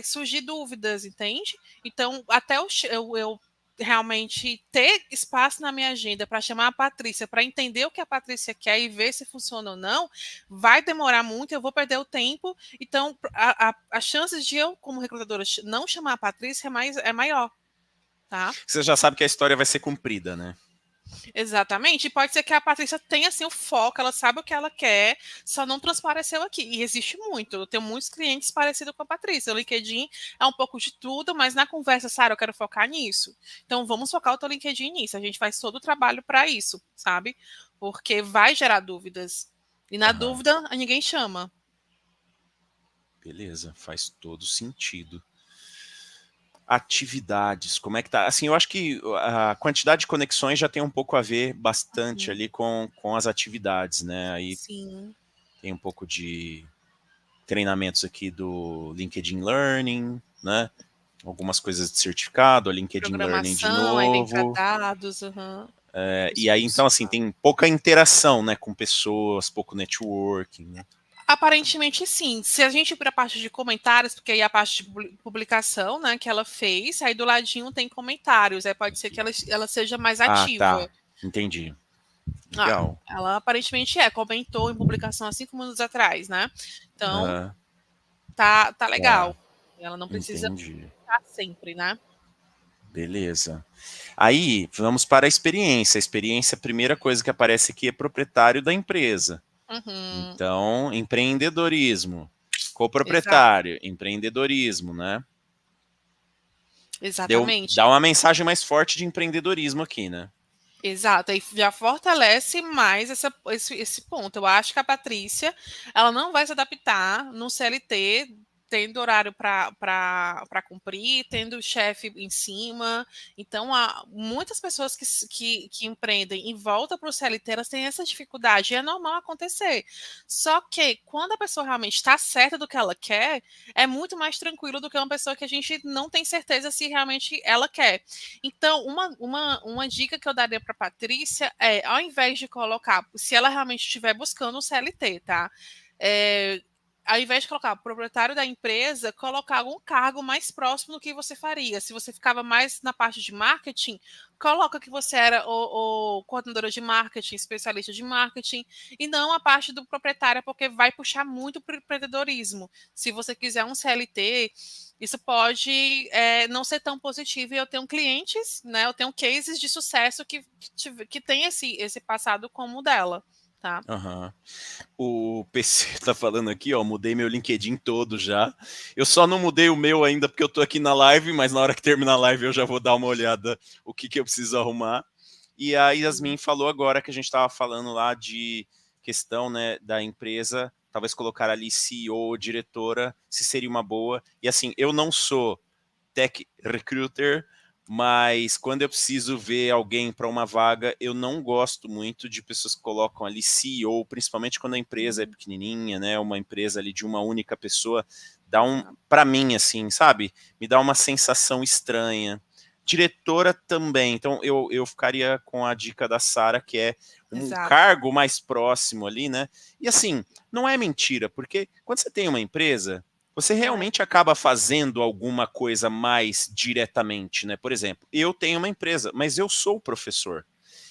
surgir dúvidas, entende? Então, até eu realmente ter espaço na minha agenda para chamar a Patrícia, para entender o que a Patrícia quer e ver se funciona ou não, vai demorar muito, eu vou perder o tempo. Então, as chances de eu, como recrutadora, não chamar a Patrícia é maior, tá? Você já sabe que a história vai ser cumprida, né? Exatamente. E pode ser que a Patrícia tenha assim o foco, ela sabe o que ela quer, só não transpareceu aqui. E existe muito. Eu tenho muitos clientes parecidos com a Patrícia. O LinkedIn é um pouco de tudo, mas na conversa, Sara, eu quero focar nisso. Então vamos focar o teu LinkedIn nisso. A gente faz todo o trabalho para isso, sabe? Porque vai gerar dúvidas. E na Aham. dúvida, ninguém chama. Beleza, faz todo sentido. Atividades, como é que tá? Assim, eu acho que a quantidade de conexões já tem um pouco a ver bastante ali com as atividades, né? Aí Sim. tem um pouco de treinamentos aqui do LinkedIn Learning, né? Algumas coisas de certificado, a LinkedIn Learning de Programação, aí vem para novo. dados. E aí, então, assim, tem pouca interação, né, com pessoas, pouco networking, né? Aparentemente, sim. Se a gente ir para a parte de comentários, porque aí a parte de publicação, né, que ela fez, aí do ladinho tem comentários, aí pode ser que ela seja mais Ah, ativa. tá. Entendi. Ah, Legal. ela aparentemente comentou em publicação há 5 minutos atrás, né? Então, Aham, tá tá. legal. Ela não precisa Entendi. estar sempre, né? Beleza. Aí, vamos para a experiência. A experiência, a primeira coisa que aparece aqui é proprietário da empresa. Uhum, Então, empreendedorismo. exato, Coproprietário, empreendedorismo, né? Dá exatamente. uma mensagem mais forte de empreendedorismo aqui, né? Exato, aí já fortalece mais esse ponto. Eu acho que a Patrícia, ela não vai se adaptar no CLT, tendo horário para cumprir, tendo o chefe em cima. Então, há muitas pessoas que empreendem e voltam para o CLT, elas têm essa dificuldade, e é normal acontecer. Só que, quando a pessoa realmente está certa do que ela quer, é muito mais tranquilo do que uma pessoa que a gente não tem certeza se realmente ela quer. Então, uma dica que eu daria para Patrícia é, ao invés de colocar, se ela realmente estiver buscando o CLT, tá? É, ao invés de colocar o proprietário da empresa, colocar algum cargo mais próximo do que você faria. Se você ficava mais na parte de marketing, coloca que você era o coordenadora de marketing, especialista de marketing, e não a parte do proprietário, porque vai puxar muito para o empreendedorismo. Se você quiser um CLT, isso pode não ser tão positivo. E eu tenho clientes, né? Eu tenho cases de sucesso que tem esse passado como o dela, tá? Aham. O PC tá falando aqui, ó, mudei meu LinkedIn todo já. Eu só não mudei o meu ainda porque eu tô aqui na live, mas na hora que terminar a live eu já vou dar uma olhada o que eu preciso arrumar. E a Yasmin falou agora que a gente tava falando lá de questão, né, da empresa, talvez colocar ali CEO ou diretora, se seria uma boa. E assim, eu não sou tech recruiter, mas quando eu preciso ver alguém para uma vaga, eu não gosto muito de pessoas que colocam ali CEO, principalmente quando a empresa é pequenininha, né? Uma empresa ali de uma única pessoa, dá para mim assim, sabe? Me dá uma sensação estranha. Diretora também, então eu ficaria com a dica da Sara, que é um Exato. cargo mais próximo ali, né? E assim, não é mentira, porque quando você tem uma empresa, você realmente acaba fazendo alguma coisa mais diretamente, né? Por exemplo, eu tenho uma empresa, mas eu sou professor.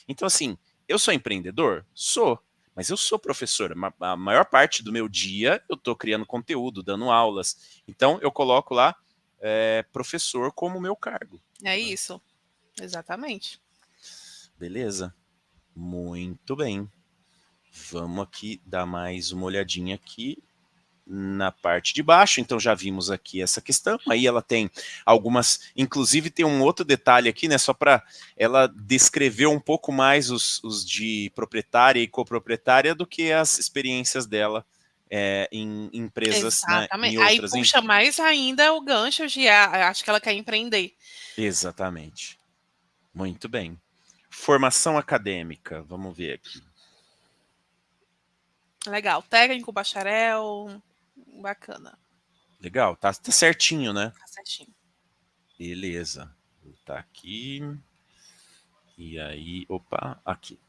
Então, assim, eu sou empreendedor? Sou. Mas eu sou professor. A maior parte do meu dia eu estou criando conteúdo, dando aulas. Então, eu coloco lá professor como meu cargo. É isso. Exatamente. Beleza? Muito bem. Vamos aqui dar mais uma olhadinha aqui na parte de baixo, então já vimos aqui essa questão, aí ela tem algumas, inclusive tem um outro detalhe aqui, né, só para ela descrever um pouco mais os de proprietária e coproprietária do que as experiências dela em empresas, né, em Exatamente. Aí outras. puxa mais ainda o gancho de acho que ela quer empreender. Exatamente. Muito bem. Formação acadêmica, vamos ver aqui. Legal. Técnico, bacharel, bacana. Legal, tá certinho, né? Tá certinho. Beleza. Tá aqui. E aí, opa, aqui.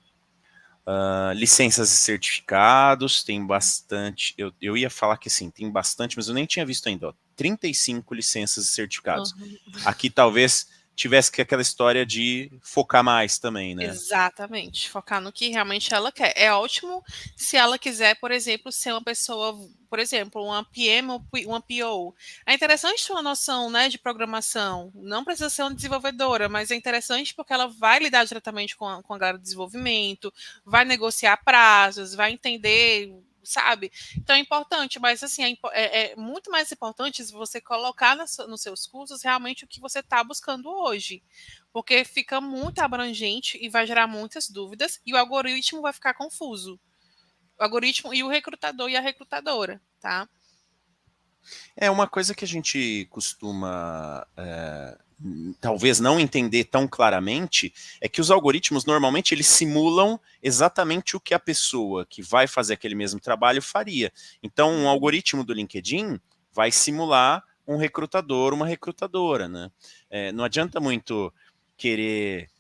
Licenças e certificados, tem bastante. Eu ia falar que sim, tem bastante, mas eu nem tinha visto ainda. Ó, 35 licenças e certificados. Uhum. Aqui talvez tivesse que aquela história de focar mais também, né? Exatamente. Focar no que realmente ela quer. É ótimo se ela quiser, por exemplo, ser uma pessoa, por exemplo, uma PM ou uma PO. É interessante ter uma noção, né, de programação. Não precisa ser uma desenvolvedora, mas é interessante porque ela vai lidar diretamente com a galera de desenvolvimento, vai negociar prazos, vai entender, sabe? Então é importante, mas assim, é muito mais importante você colocar nos seus cursos realmente o que você está buscando hoje. Porque fica muito abrangente e vai gerar muitas dúvidas e o algoritmo vai ficar confuso. O algoritmo e o recrutador e a recrutadora, tá? É uma coisa que a gente costuma talvez não entender tão claramente, é que os algoritmos normalmente eles simulam exatamente o que a pessoa que vai fazer aquele mesmo trabalho faria. Então, um algoritmo do LinkedIn vai simular um recrutador, uma recrutadora, né? Não adianta muito querer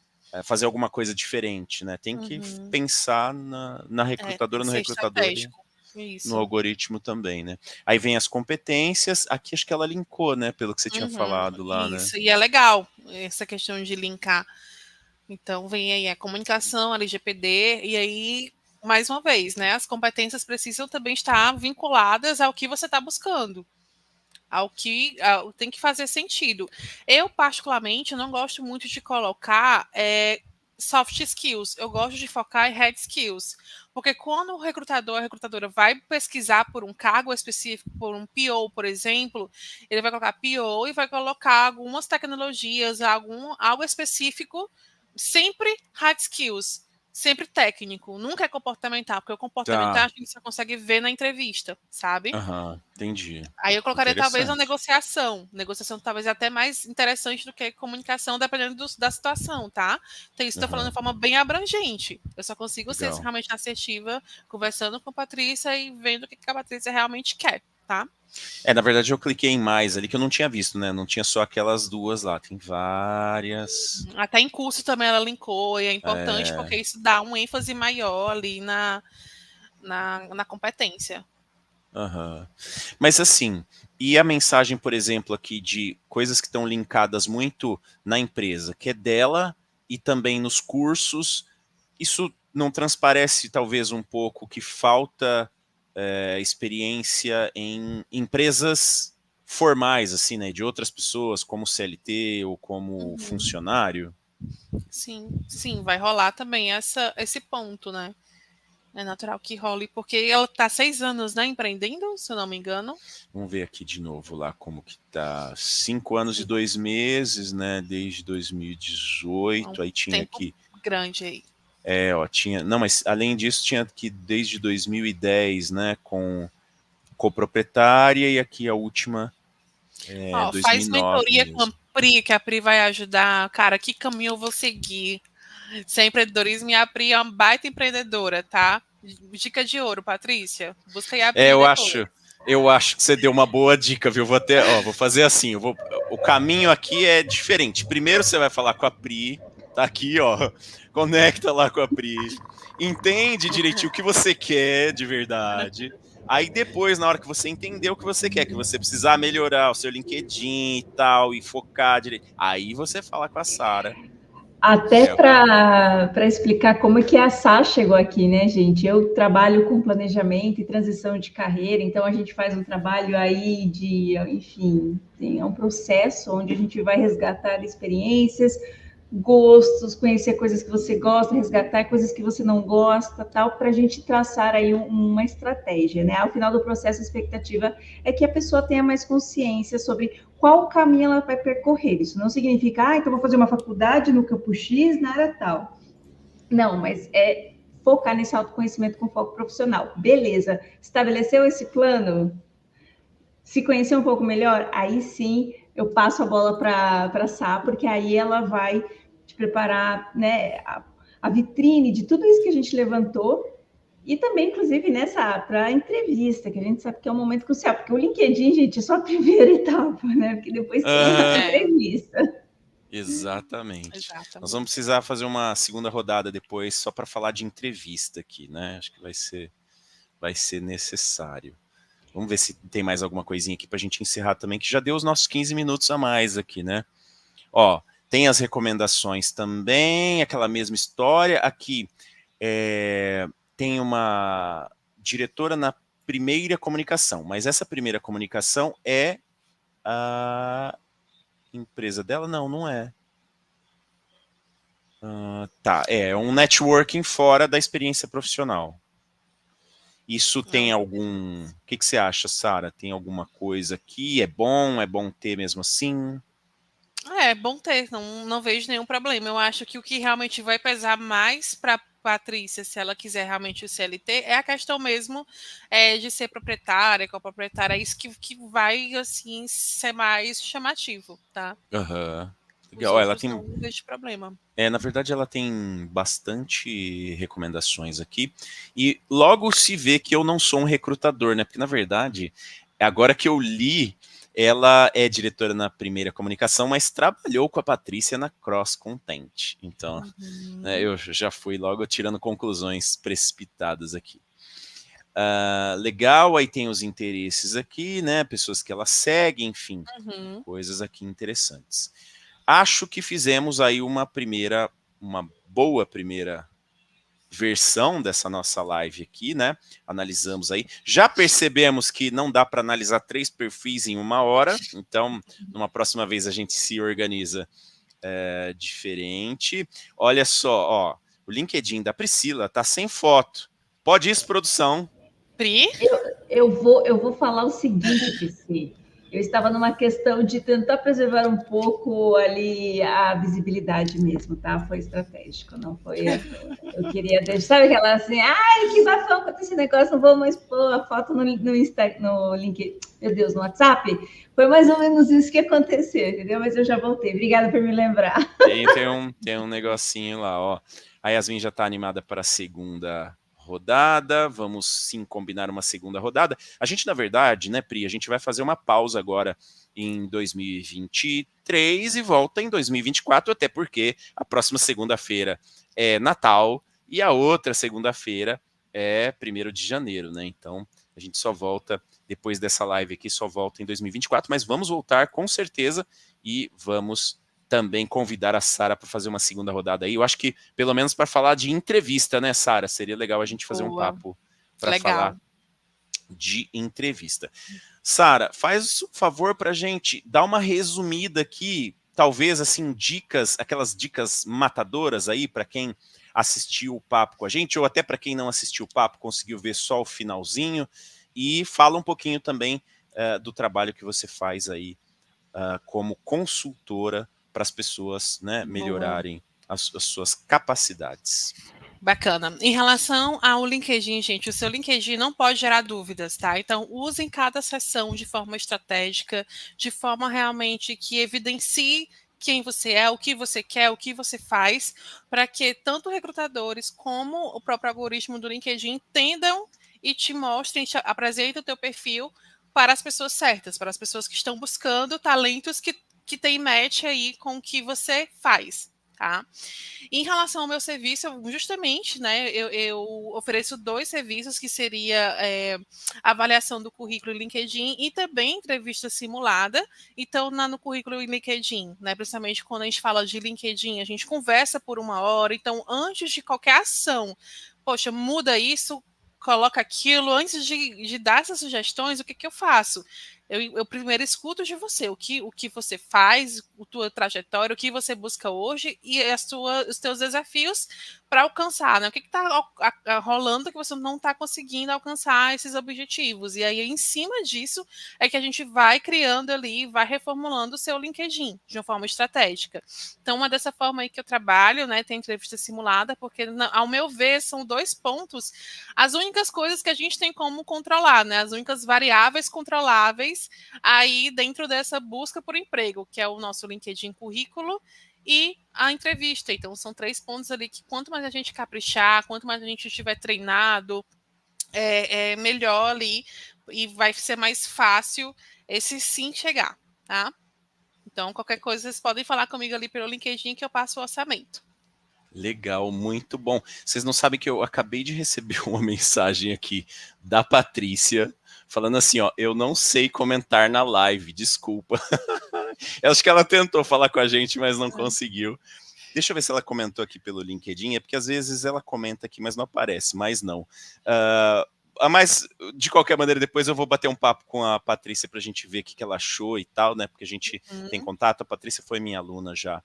fazer alguma coisa diferente, né? Tem que pensar na recrutadora, no ser recrutador no algoritmo também, né? Aí vem as competências, aqui acho que ela linkou, né? Pelo que você tinha falado lá, né? Isso, e é legal essa questão de linkar. Então vem aí a comunicação, a LGPD, e aí, mais uma vez, né? As competências precisam também estar vinculadas ao que você está buscando. Tem que fazer sentido. Eu, particularmente, não gosto muito de colocar soft skills. Eu gosto de focar em hard skills. Porque quando o recrutador, a recrutadora vai pesquisar por um cargo específico, por um PO, por exemplo, ele vai colocar PO e vai colocar algumas tecnologias, algo específico, sempre hard skills. Sempre técnico, nunca é comportamental, porque o comportamental a gente só consegue ver na entrevista, sabe? Entendi. Aí eu colocaria talvez uma negociação. Negociação talvez até mais interessante do que comunicação, dependendo da situação, tá? Então, isso estou falando de forma bem abrangente. Eu só consigo ser realmente assertiva, conversando com a Patrícia e vendo o que a Patrícia realmente quer, tá? Na verdade eu cliquei em mais ali que eu não tinha visto, né? Não tinha só aquelas duas lá, tem várias. Até em curso também ela linkou, e é importante porque isso dá um ênfase maior ali na competência. Aham. Mas assim, e a mensagem, por exemplo, aqui de coisas que estão linkadas muito na empresa, que é dela e também nos cursos, isso não transparece talvez um pouco que falta experiência em empresas formais, assim, né, de outras pessoas, como CLT ou como Uhum. funcionário? Sim, sim, vai rolar também esse ponto, né? É natural que role, porque ela tá 6 anos, né, empreendendo, se eu não me engano. Vamos ver aqui de novo lá como que tá. 5 anos e Sim, 2 meses, né? Desde é um 2018. Aí tinha tempo aqui. grande aí. Ó, tinha. Não, mas além disso, tinha aqui desde 2010, né? Com coproprietária, e aqui a última Ó, faz 2009 mentoria com a mesmo. Pri, que a Pri vai ajudar. Cara, que caminho eu vou seguir? Sem empreendedorismo, e a Pri é uma baita empreendedora, tá? Dica de ouro, Patrícia. Busca aí a Pri Eu depois. acho. Eu acho que você deu uma boa dica, viu? Vou até, ó, vou fazer assim, o caminho aqui é diferente. Primeiro você vai falar com a Pri, tá aqui, ó. Conecta lá com a Pri. Entende direitinho o que você quer de verdade. Aí depois, na hora que você entender o que você quer, que você precisar melhorar o seu LinkedIn e tal, e focar direito, aí você fala com a Sara. Até para explicar como é que a Sá chegou aqui, né, gente? Eu trabalho com planejamento e transição de carreira, então a gente faz um trabalho aí de, enfim, é um processo onde a gente vai resgatar experiências, gostos, conhecer coisas que você gosta, resgatar coisas que você não gosta, tal, para a gente traçar aí uma estratégia, né? Ao final do processo, a expectativa é que a pessoa tenha mais consciência sobre qual caminho ela vai percorrer. Isso não significa, então vou fazer uma faculdade no campo X, na área tal. Não, mas é focar nesse autoconhecimento com foco profissional. Beleza, estabeleceu esse plano? Se conhecer um pouco melhor, aí sim eu passo a bola para a Sá, porque aí ela vai te preparar, né, a vitrine de tudo isso que a gente levantou e também, inclusive, nessa para entrevista, que a gente sabe que é um momento crucial, porque o LinkedIn, gente, é só a primeira etapa, né? Porque depois tem a Ah, É, entrevista. exatamente. Nós vamos exatamente. precisar fazer uma segunda rodada depois só para falar de entrevista aqui, né? Acho que vai ser necessário. Vamos ver se tem mais alguma coisinha aqui para a gente encerrar também, que já deu os nossos 15 minutos a mais aqui, né? Ó, tem as recomendações também, aquela mesma história. Aqui tem uma diretora na primeira comunicação, mas essa primeira comunicação é a empresa dela? Não, não é. Tá, é um networking fora da experiência profissional. Isso tem Não. algum. O que você acha, Sara? Tem alguma coisa aqui? É bom? É bom ter mesmo assim? É bom ter, não vejo nenhum problema. Eu acho que o que realmente vai pesar mais para Patrícia, se ela quiser realmente o CLT, é a questão mesmo de ser proprietária, coproprietária, é isso que vai, assim, ser mais chamativo, tá? Aham. Os Legal. Ó, ela outros tem. não vejo problema. Na verdade, ela tem bastante recomendações aqui. E logo se vê que eu não sou um recrutador, né? Porque, na verdade, agora que eu li, ela é diretora na primeira comunicação, mas trabalhou com a Patrícia na Cross Content. Então, né, Uhum, eu já fui logo tirando conclusões precipitadas aqui. Legal, aí tem os interesses aqui, né? Pessoas que ela segue, enfim, uhum. coisas aqui interessantes. Acho que fizemos aí uma boa primeira versão dessa nossa live aqui, né? Analisamos aí. Já percebemos que não dá para analisar 3 perfis em 1 hora, então, numa próxima vez a gente se organiza diferente. Olha só, ó, o LinkedIn da Priscila tá sem foto. Pode isso, produção? Pri? Eu vou falar o seguinte, PC. Eu estava numa questão de tentar preservar um pouco ali a visibilidade mesmo, tá? Foi estratégico, não foi à toa. Eu queria deixar, sabe aquela assim, ai, que bafão com esse negócio, não vou mais pôr a foto no Insta, no link, meu Deus, no WhatsApp. Foi mais ou menos isso que aconteceu, entendeu? Mas eu já voltei. Obrigada por me lembrar. Tem um negocinho lá, ó. A Yasmin já está animada para a segunda rodada. Vamos sim combinar uma segunda rodada. A gente, na verdade, né, Pri, a gente vai fazer uma pausa agora em 2023 e volta em 2024, até porque a próxima segunda-feira é Natal e a outra segunda-feira é 1º de janeiro, né? Então A gente só volta, depois dessa live aqui, só volta em 2024, mas vamos voltar com certeza e vamos também convidar a Sara para fazer uma segunda rodada aí. Eu acho que, pelo menos para falar de entrevista, né, Sara? Seria legal a gente fazer um papo para falar de entrevista. Sara, faz um favor para a gente dar uma resumida aqui, talvez assim, dicas, aquelas dicas matadoras aí para quem assistiu o papo com a gente, ou até para quem não assistiu o papo, conseguiu ver só o finalzinho, e fala um pouquinho também do trabalho que você faz aí como consultora para as pessoas, né, melhorarem as suas capacidades. Bacana. Em relação ao LinkedIn, gente, o seu LinkedIn não pode gerar dúvidas, tá? Então, usem cada sessão de forma estratégica, de forma realmente que evidencie quem você é, o que você quer, o que você faz, para que tanto recrutadores como o próprio algoritmo do LinkedIn entendam e te mostrem, te apresentem o teu perfil para as pessoas certas, para as pessoas que estão buscando talentos que tem match aí com o que você faz, tá? Em relação ao meu serviço, justamente, né, eu ofereço 2 serviços, que seria avaliação do currículo em LinkedIn e também entrevista simulada. Então, no currículo em LinkedIn, né, principalmente quando a gente fala de LinkedIn, a gente conversa por 1 hora. Então, antes de qualquer ação, poxa, muda isso, coloca aquilo, antes de dar essas sugestões, o que eu faço? Eu primeiro escuto de você, o que você faz, a tua trajetória, o que você busca hoje e os teus desafios para alcançar, né? O que está rolando que você não está conseguindo alcançar esses objetivos. E aí, em cima disso, é que a gente vai criando ali, vai reformulando o seu LinkedIn de uma forma estratégica. Então, uma dessa forma aí que eu trabalho, né, tem entrevista simulada, porque, ao meu ver, são 2 pontos, as únicas coisas que a gente tem como controlar, né? As únicas variáveis controláveis aí dentro dessa busca por emprego, que é o nosso LinkedIn currículo e a entrevista. Então, são 3 pontos ali que quanto mais a gente caprichar, quanto mais a gente estiver treinado, melhor ali e vai ser mais fácil esse sim chegar, tá? Então, qualquer coisa, vocês podem falar comigo ali pelo LinkedIn que eu passo o orçamento. Legal, muito bom. Vocês não sabem que eu acabei de receber uma mensagem aqui da Patrícia, falando assim, ó, eu não sei comentar na live, desculpa. Eu acho que ela tentou falar com a gente, mas não conseguiu. Deixa eu ver se ela comentou aqui pelo LinkedIn, é porque às vezes ela comenta aqui, mas não aparece, mas não. Mas, de qualquer maneira, depois eu vou bater um papo com a Patrícia para a gente ver o que ela achou e tal, né? Porque a gente tem contato. A Patrícia foi minha aluna já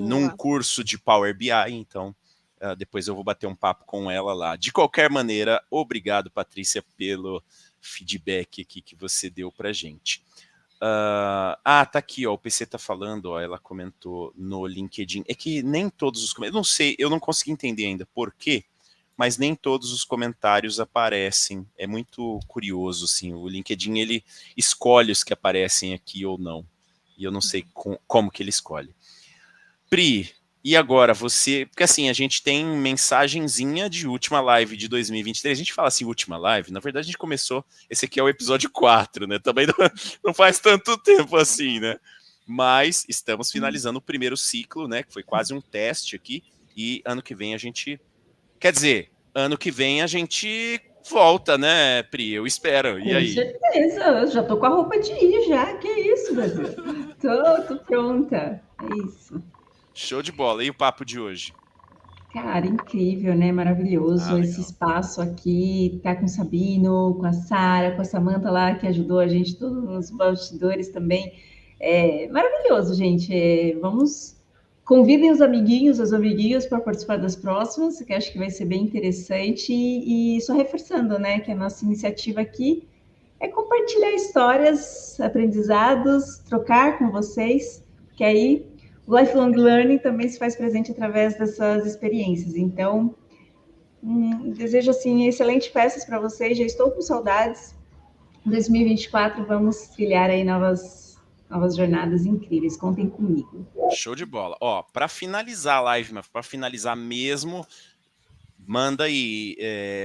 num curso de Power BI, então depois eu vou bater um papo com ela lá. De qualquer maneira, obrigado, Patrícia, pelo feedback aqui que você deu para a gente. Tá aqui, ó, o PC tá falando, ó, ela comentou no LinkedIn. É que nem todos os comentários, não sei, eu não consegui entender ainda por quê, mas nem todos os comentários aparecem. É muito curioso, assim, o LinkedIn, ele escolhe os que aparecem aqui ou não. E eu não sei como que ele escolhe. Pri, e agora você... Porque assim, a gente tem mensagenzinha de última live de 2023. A gente fala assim, última live, na verdade a gente começou... Esse aqui é o episódio 4, né? Também não faz tanto tempo assim, né? Mas estamos finalizando o primeiro ciclo, né? Que foi quase um teste aqui. E ano que vem a gente... Quer dizer, ano que vem a gente volta, né, Pri? Eu espero. E aí? Com certeza, eu já tô com a roupa de ir já. Que isso, Brasil? Tô pronta. É isso. Show de bola. E o papo de hoje? Cara, incrível, né? Maravilhoso esse espaço aqui, tá com o Sabino, com a Sara, com a Samantha lá, que ajudou a gente, todos nos bastidores também. Maravilhoso, gente. Convidem os amiguinhos, as amiguinhas para participar das próximas, que acho que vai ser bem interessante. E só reforçando, né, que a nossa iniciativa aqui é compartilhar histórias, aprendizados, trocar com vocês, que aí o lifelong learning também se faz presente através dessas experiências. Então, desejo assim excelentes festas para vocês. Já estou com saudades. Em 2024 vamos trilhar aí novas jornadas incríveis. Contem comigo. Show de bola. Ó, para finalizar a live, para finalizar mesmo, manda aí,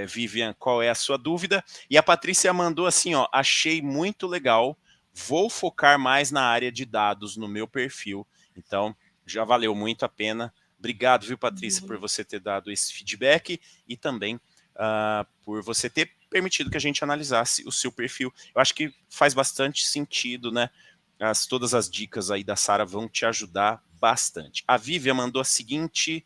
Vivian, qual é a sua dúvida? E a Patrícia mandou assim, ó, achei muito legal, vou focar mais na área de dados no meu perfil. Então, já valeu muito a pena. Obrigado, viu, Patrícia, por você ter dado esse feedback e também por você ter permitido que a gente analisasse o seu perfil. Eu acho que faz bastante sentido, né? Todas as dicas aí da Sara vão te ajudar bastante. A Vivian mandou a seguinte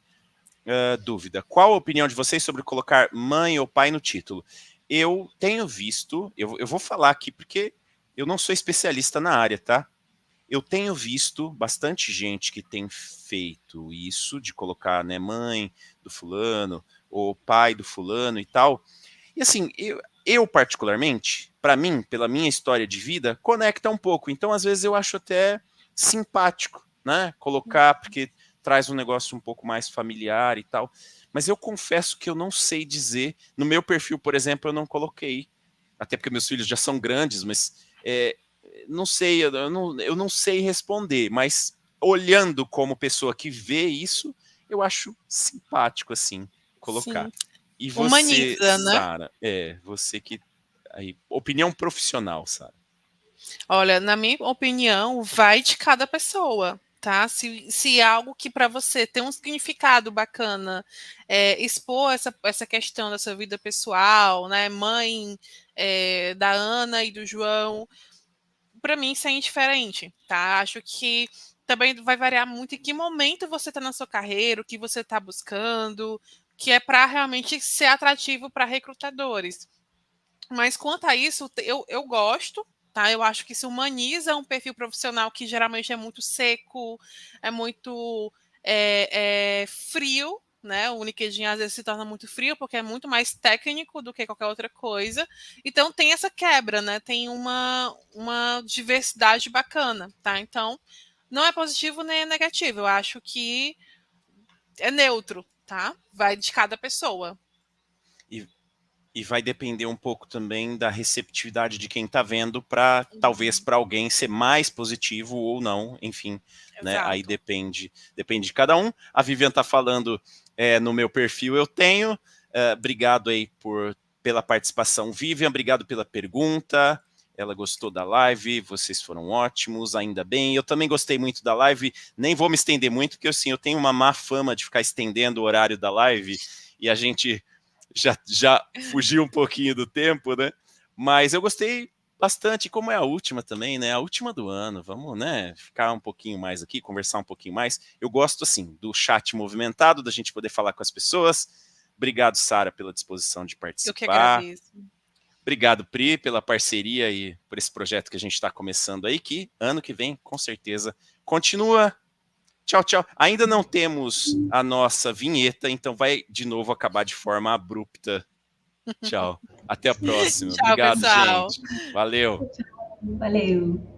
dúvida. Qual a opinião de vocês sobre colocar mãe ou pai no título? Eu tenho visto, eu vou falar aqui porque eu não sou especialista na área, tá? Eu tenho visto bastante gente que tem feito isso, de colocar, né, mãe do fulano, ou pai do fulano e tal. E assim, eu particularmente, para mim, pela minha história de vida, conecta um pouco. Então, às vezes, eu acho até simpático, né? Colocar, porque traz um negócio um pouco mais familiar e tal. Mas eu confesso que eu não sei dizer. No meu perfil, por exemplo, eu não coloquei. Até porque meus filhos já são grandes, mas não sei, eu não sei responder. Mas olhando como pessoa que vê isso, eu acho simpático, assim, colocar. Sim. E você, Humaniza, né? Sara, você que... Aí, opinião profissional, Sara. Olha, na minha opinião, vai de cada pessoa, tá? Se é algo que para você tem um significado bacana, expor essa questão da sua vida pessoal, né? Mãe da Ana e do João, para mim isso é indiferente, tá? Acho que também vai variar muito em que momento você está na sua carreira, o que você está buscando, que é para realmente ser atrativo para recrutadores. Mas quanto a isso, eu gosto, tá? Eu acho que se humaniza um perfil profissional que geralmente é muito seco, é muito frio, né? O LinkedIn às vezes se torna muito frio porque é muito mais técnico do que qualquer outra coisa. Então tem essa quebra, né? Tem uma diversidade bacana, tá? Então não é positivo nem é negativo. Eu acho que é neutro, tá? Vai de cada pessoa. E vai depender um pouco também da receptividade de quem está vendo para talvez para alguém ser mais positivo ou não, enfim, né? Aí depende de cada um. A Vivian está falando no meu perfil, eu tenho. Obrigado aí pela participação, Vivian, obrigado pela pergunta. Ela gostou da live, vocês foram ótimos, ainda bem. Eu também gostei muito da live, nem vou me estender muito, porque assim, eu tenho uma má fama de ficar estendendo o horário da live e a gente já fugiu um pouquinho do tempo, né? Mas eu gostei bastante, como é a última também, né? A última do ano, vamos, né? Ficar um pouquinho mais aqui, conversar um pouquinho mais. Eu gosto, assim, do chat movimentado, da gente poder falar com as pessoas. Obrigado, Sara, pela disposição de participar. Eu que agradeço. Obrigado, Pri, pela parceria e por esse projeto que a gente está começando aí, que ano que vem, com certeza, continua. Tchau, tchau. Ainda não temos a nossa vinheta, então vai de novo acabar de forma abrupta. Tchau. Até a próxima. Tchau, obrigado, pessoal. gente. Valeu. Valeu.